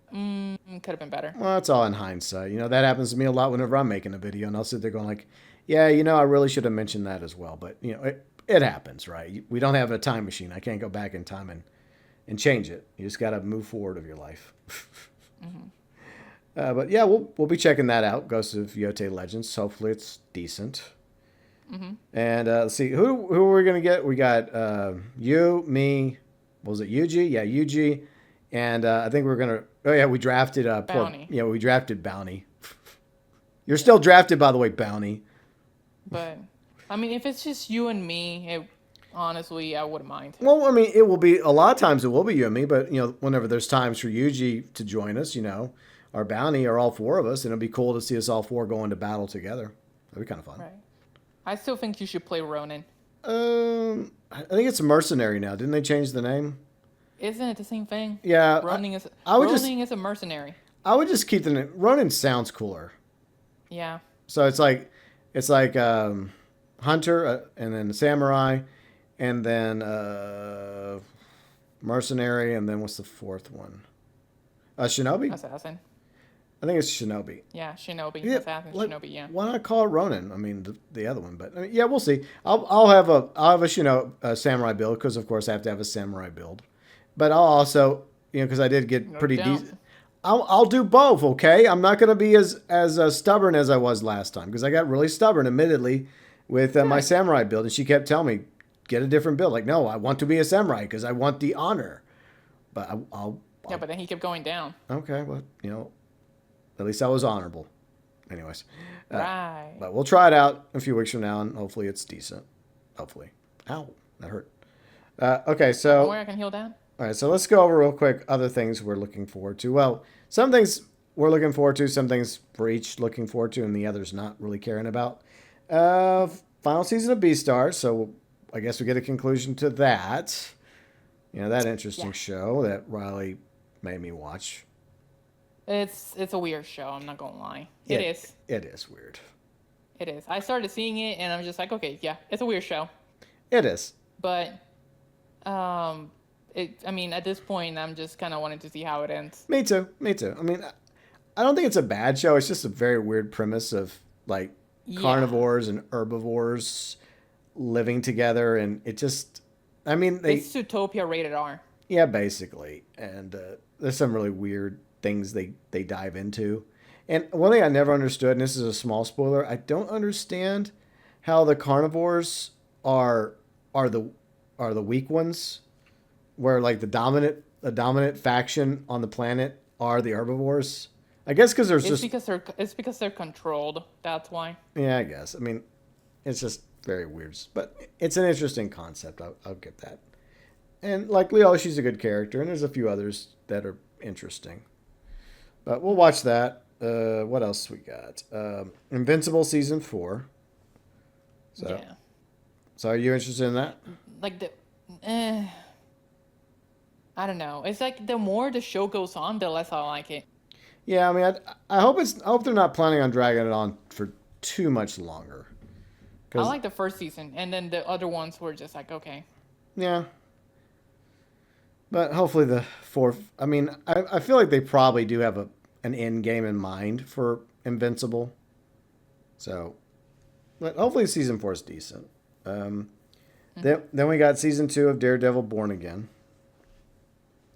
could have been better. Well, it's all in hindsight. That happens to me a lot whenever I'm making a video, and I'll sit there going like, "Yeah, I really should have mentioned that as well." But it happens, right? We don't have a time machine. I can't go back in time and change it. You just got to move forward of your life. But yeah, we'll be checking that out. Ghost of Yotei Legends. Hopefully, it's decent. And let's see who are we gonna get. We got you, me. What was it? Yuji? Yeah, Yuji. And I think we're gonna. Oh yeah, we drafted Bounty. we drafted Bounty. You're still drafted, by the way, Bounty. But I mean, if it's just you and me, honestly, I wouldn't mind. Well, I mean, it will be a lot of times. It will be you and me, but whenever there's times for Yuji to join us, our Bounty are all four of us, and it'll be cool to see us all four go into battle together. That'd be kind of fun. Right. I still think you should play Ronin. I think it's a mercenary now. Didn't they change the name? Isn't it the same thing? Yeah. Ronin is a mercenary. I would just keep the name. Ronin sounds cooler. Yeah. So it's like hunter and then samurai, and then mercenary, and then what's the fourth one? Shinobi. Assassin. I think it's shinobi. Yeah, shinobi. Yeah, Assassin, shinobi. Yeah. Why not call it Ronin? I mean, the other one, but I mean, yeah, we'll see. I'll have a samurai build because of course I have to have a samurai build, but I'll also because I did get pretty decent. I'll do both. Okay, I'm not going to be as stubborn as I was last time because I got really stubborn, admittedly, with my samurai build, and she kept telling me get a different build. Like, no, I want to be a samurai because I want the honor, but I'll. Yeah, but then he kept going down. Okay, well, at least I was honorable. Anyways. Right. But we'll try it out a few weeks from now, and hopefully it's decent. Hopefully. Ow, that hurt. Okay, so... Don't worry, I can heal down. All right, so let's go over real quick other things we're looking forward to. Well, some things we're looking forward to, some things we're each looking forward to, and the others not really caring about. Final season of Beastars, so I guess we get a conclusion to that. That interesting show that Riley made me watch. It's a weird show, I'm not gonna lie. It is. It is weird. It is. I started seeing it and I'm just like, okay, yeah, it's a weird show. It is. But I mean, at this point I'm just kind of wanting to see how it ends. Me too. I mean, I don't think it's a bad show. It's just a very weird premise of like carnivores and herbivores living together, and it just it's Zootopia rated R. Yeah, basically. And there's some really weird things they dive into. And one thing I never understood, and this is a small spoiler, I don't understand how the carnivores are the weak ones, where like the dominant faction on the planet are the herbivores. I guess because it's because they're controlled. That's why. Yeah, I guess. I mean, it's just very weird, but it's an interesting concept. I'll get that. And like Leo, she's a good character, and there's a few others that are interesting. But we'll watch that. What else we got? Invincible season 4. So are you interested in that? Like I don't know. It's like the more the show goes on, the less I like it. Yeah, I mean, I hope they're not planning on dragging it on for too much longer. I like the first season, and then the other ones were just like, okay. Yeah. But hopefully the fourth... I mean, I feel like they probably do have an end game in mind for Invincible. So, but hopefully season 4 is decent. Then we got season 2 of Daredevil Born Again.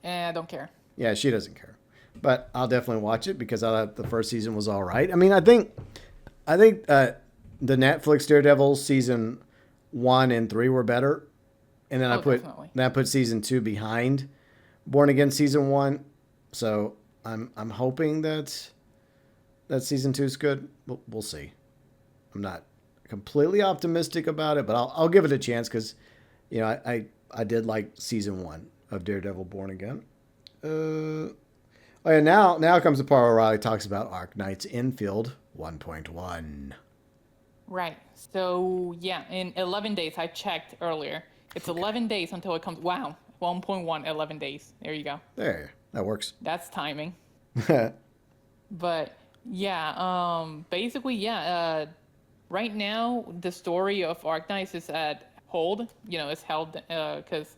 I don't care. Yeah, she doesn't care. But I'll definitely watch it because I thought the first season was all right. I mean, I think the Netflix Daredevil season 1 and 3 were better. And then I put season 2 behind Born Again season 1. So I'm hoping that season 2 is good. We'll see. I'm not completely optimistic about it, but I'll give it a chance because I did like season 1 of Daredevil Born Again. Oh yeah, now comes the part where Riley talks about Arknights Endfield 1.1. Right. So yeah, in 11 days, I checked earlier. It's 11 days until it comes. Wow, 1.1, 11 days. There you go. There. That works. That's timing. But yeah, basically, yeah. Right now, the story of Arknights is at hold. It's held because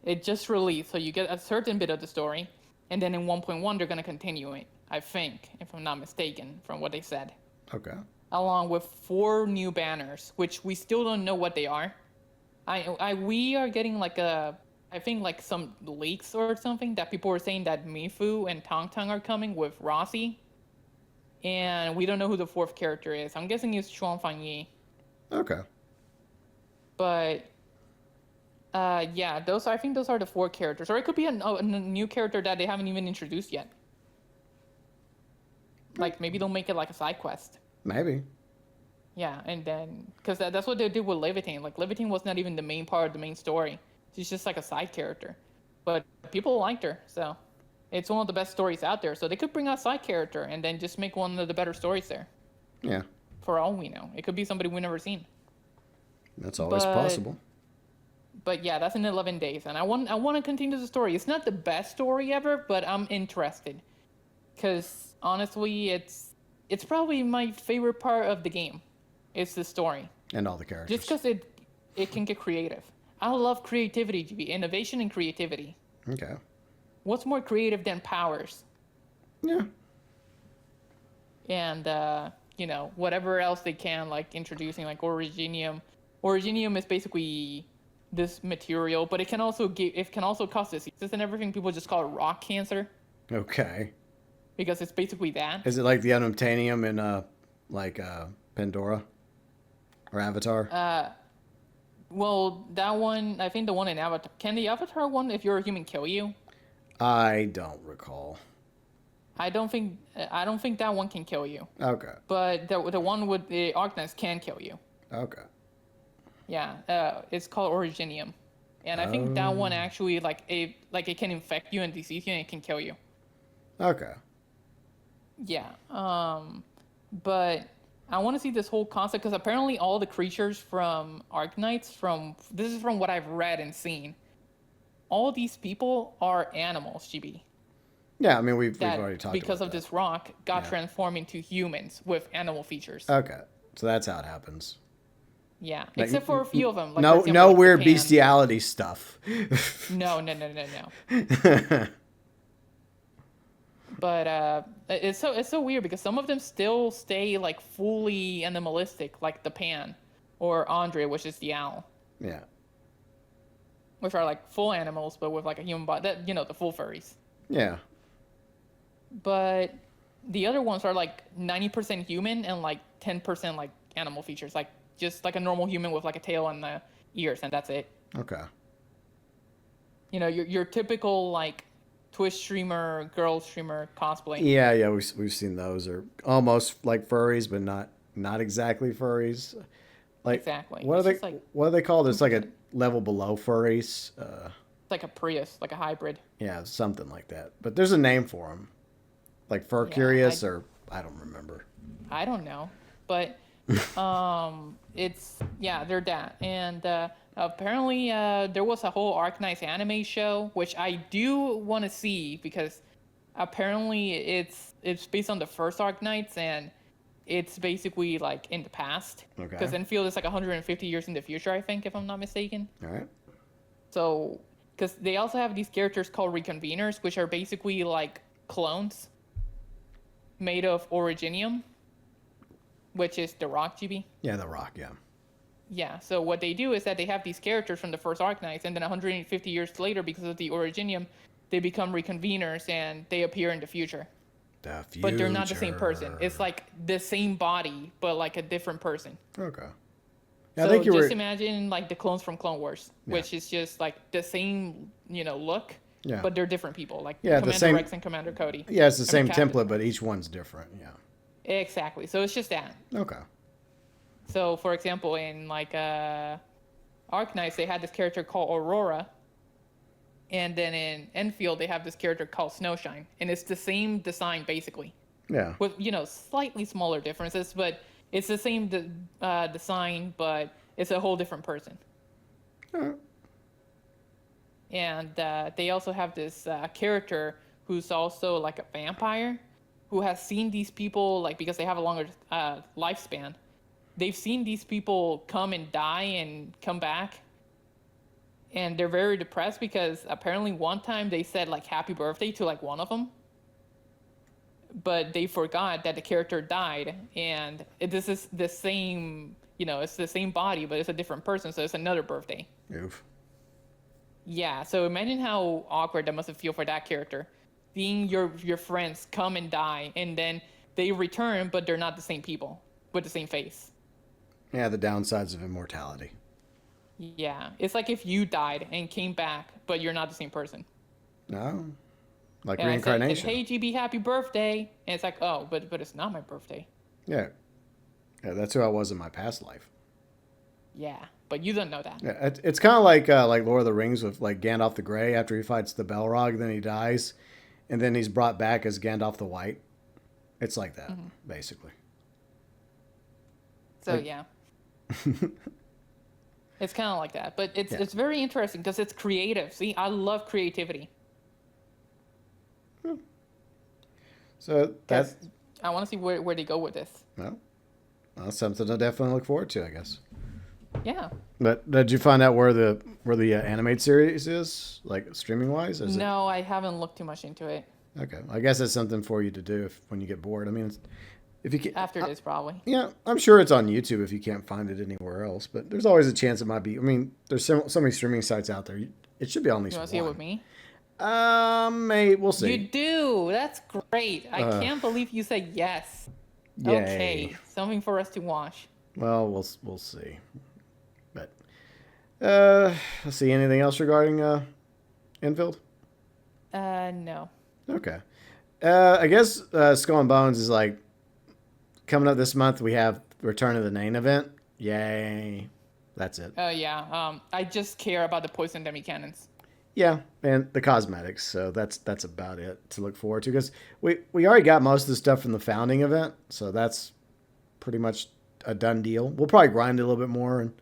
it just released, so you get a certain bit of the story, and then in 1.1 they're gonna continue it. I think, if I'm not mistaken, from what they said. Okay. Along with 4 new banners, which we still don't know what they are. We are getting like I think like some leaks or something that people were saying that Mifu and Tong Tong are coming with Rossi, and we don't know who the 4th character is. I'm guessing it's Chuan Fanyi. Okay. But yeah, I think those are the 4 characters, or it could be a new character that they haven't even introduced yet. Like maybe they'll make it like a side quest. Maybe. Yeah, and then because that's what they did with Levitine. Like Levitine was not even the main part of the main story. She's just like a side character, but people liked her, so it's one of the best stories out there. So they could bring out a side character and then just make one of the better stories there. Yeah. For all we know, it could be somebody we've never seen. That's always possible. But yeah, that's in 11 days, and I want to continue the story. It's not the best story ever, but I'm interested because honestly, it's probably my favorite part of the game. It's the story. And all the characters. Just because it can get creative. I love creativity, GB. Innovation and creativity. Okay. What's more creative than powers? Yeah. And, whatever else they can, like introducing like Originium. Originium is basically this material, but it can also cause diseases and everything. People just call it rock cancer. Okay. Because it's basically that. Is it like the unobtainium in Pandora? Or Avatar? Well, that one, I think the one in Avatar. Can the Avatar one, if you're a human, kill you? I don't recall. I don't think that one can kill you. Okay. But the one with the Arknights can kill you. Okay. Yeah, it's called Originium, and I think that one actually it can infect you and disease you and it can kill you. Okay. Yeah. But I want to see this whole concept because apparently all the creatures from Arknights, this is from what I've read and seen, all these people are animals, GB. Yeah, I mean we've already talked about because of that. this rock got transformed into humans with animal features. Okay, so that's how it happens. Yeah, except for a few of them. Like, no, for example, no like weird Japan. bestiality stuff. No. But it's so weird because some of them still stay like fully animalistic, like the Pan, or Andre, which is the owl. Yeah. Which are like full animals, but with like a human body. The full furries. Yeah. But the other ones are like 90% human and like 10% like animal features, like just like a normal human with like a tail and the ears, and that's it. Okay. Your typical like Twitch streamer, girl streamer cosplay. Yeah, we've seen those. Are almost like furries, but not exactly furries. Like exactly. What are they called? It's like a level below furries. It's like a Prius, like a hybrid. Yeah, something like that. But there's a name for them, like fur curious, or I don't remember. I don't know, but they're that, and apparently there was a whole Arknights anime show, which I do want to see because apparently it's based on the first Arknights and it's basically like in the past. Okay. Because Enfield is like 150 years in the future, I think, if I'm not mistaken. All right. So, because they also have these characters called Reconveners, which are basically like clones made of Originium, which is the rock, GB. Yeah, the rock, yeah. Yeah, so what they do is that they have these characters from the first Arknights, and then 150 years later, because of the Originium, they become Reconveners, and they appear in the future. The future. But they're not the same person. It's like the same body, but like a different person. Okay. Yeah, So I think just imagine like the clones from Clone Wars, which is just like the same, look, but they're different people. Like Commander Rex and Commander Cody. Yeah, it's the same template, but each one's different. Yeah. Exactly. So it's just that. Okay. So, for example, in like Arknights, they had this character called Aurora, and then in Enfield, they have this character called Snowshine, and it's the same design basically. Yeah. With slightly smaller differences, but it's the same design, but it's a whole different person. All right. And they also have this character who's also like a vampire, who has seen these people, like, because they have a longer lifespan. They've seen these people come and die and come back, and they're very depressed because apparently one time they said like happy birthday to like one of them, but they forgot that the character died, and this is the same, it's the same body, but it's a different person, so it's another birthday. Oof. Yeah, so imagine how awkward that must feel for that character, seeing your friends come and die, and then they return, but they're not the same people with the same face. Yeah, the downsides of immortality. Yeah, it's like if you died and came back, but you're not the same person. No, like And I said, reincarnation. hey, GB, happy birthday. And it's like, oh, but it's not my birthday. Yeah, that's who I was in my past life. Yeah, but you don't know that. Yeah, it's kind of like Lord of the Rings with like Gandalf the Grey after he fights the Balrog, then he dies, and then he's brought back as Gandalf the White. It's like that, basically. So, yeah. It's kind of like that. But it's very interesting because it's creative. See, I love creativity. So that's... I want to see where they go with this. Well, that's something to definitely look forward to, I guess. Yeah. But did you find out where the animated series is, like streaming wise? No, I haven't looked too much into it. Okay, I guess that's something for you to do when you get bored. I mean, if you can, after this, probably. Yeah, I'm sure it's on YouTube if you can't find it anywhere else. But there's always a chance it might be. I mean, there's so many streaming sites out there. It should be on at least You want to see it with me? Maybe we'll see. You do. That's great. I can't believe you said yes. Yay. Okay, something for us to watch. Well, we'll see. But let's see. Anything else regarding Enfield? No. Okay. I guess Skull and Bones is like coming up this month. We have Return of the Name event. Yay! That's it. Oh yeah. I just care about the poison demi cannons. Yeah, and the cosmetics. So that's about it to look forward to because we already got most of the stuff from the founding event. So that's pretty much a done deal. We'll probably grind it a little bit more and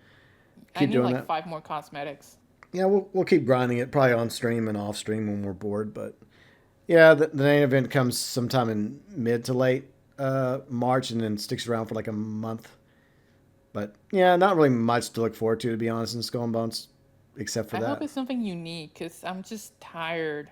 keep doing that. 5 more cosmetics. Yeah, we'll keep grinding it probably on stream and off stream when we're bored. But yeah, the main event comes sometime in mid to late March and then sticks around for like a month. But yeah, not really much to look forward to be honest in Skull and Bones, except for that. I hope it's something unique because I'm just tired.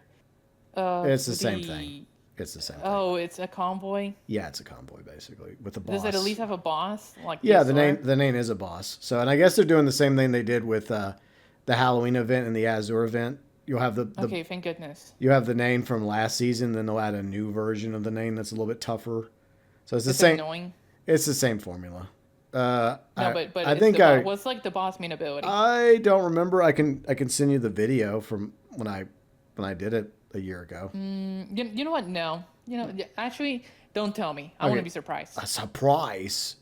Of it's the same thing. It's the same thing. Oh, it's a convoy? Yeah, it's a convoy basically with a boss. Does it at least have a boss? Yeah, the name is a boss. So, and I guess they're doing the same thing they did with the Halloween event and the Azure event. You'll have okay, thank goodness. You have the name from last season, then they'll add a new version of the name that's a little bit tougher. So it's the same. Annoying. It's the same formula. No, but I think what's like the boss main ability? I don't remember. I can send you the video from when I did it a year ago. You know what? No. Actually, don't tell me. I want to be surprised. A surprise,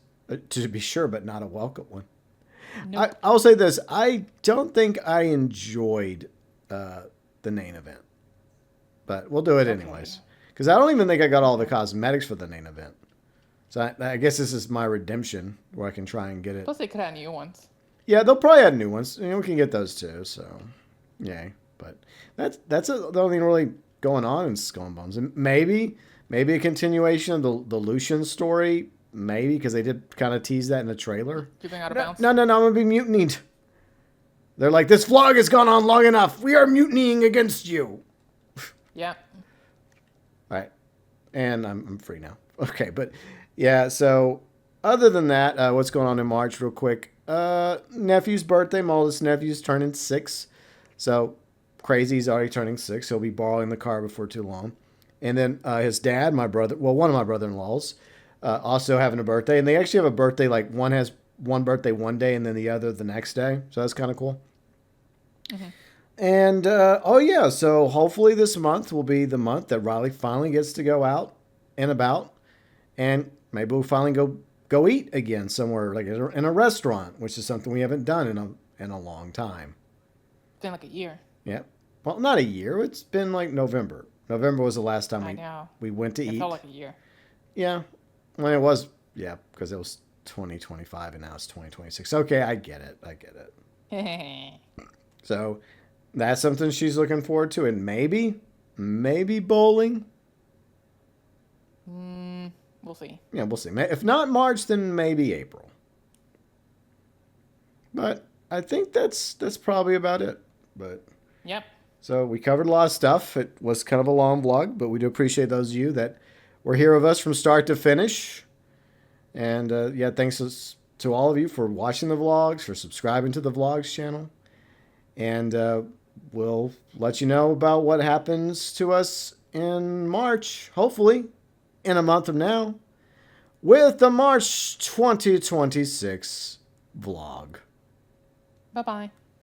to be sure, but not a welcome one. Nope. I'll say this. I don't think I enjoyed the main event. But we'll do it anyways. Because I don't even think I got all the cosmetics for the main event. So I guess this is my redemption where I can try and get it. Plus they could add new ones. Yeah, they'll probably add new ones. We can get those too. So, yay. But that's the only thing really going on in Skull and Bones. And maybe a continuation of the Lucian story. Maybe, because they did kind of tease that in the trailer. You're going out of bounds? No, I'm going to be mutinied. They're like, this vlog has gone on long enough. We are mutinying against you. Yeah. All right. And I'm free now. Okay, but yeah, so other than that, what's going on in March real quick? Nephew's birthday. My oldest nephew's turning 6. So crazy, he's already turning 6. He'll be borrowing the car before too long. And then his dad, my brother, well, one of my brother-in-laws, also having a birthday. And they actually have a birthday, like one has one birthday one day and then the other the next day. So that's kind of cool. Mm-hmm. And, so hopefully this month will be the month that Riley finally gets to go out and about. And maybe we'll finally go eat again somewhere, like in a restaurant, which is something we haven't done in a long time. It's been like a year. Yeah. Well, not a year. It's been like November. November was the last time we went to eat. It felt like a year. Yeah. Well, it was, because it was 2025 and now it's 2026. Okay, I get it. So that's something she's looking forward to. And maybe maybe bowling. We'll see. Yeah, we'll see. If not March, then maybe April. But I think that's probably about it. But Yep. so we covered a lot of stuff. It was kind of a long vlog, but we do appreciate those of you that were here with us from start to finish. And yeah, thanks to all of you for watching the vlogs, for subscribing to the vlogs channel. And we'll let you know about what happens to us in March, hopefully in a month from now, with the March 2026 vlog. Bye-bye.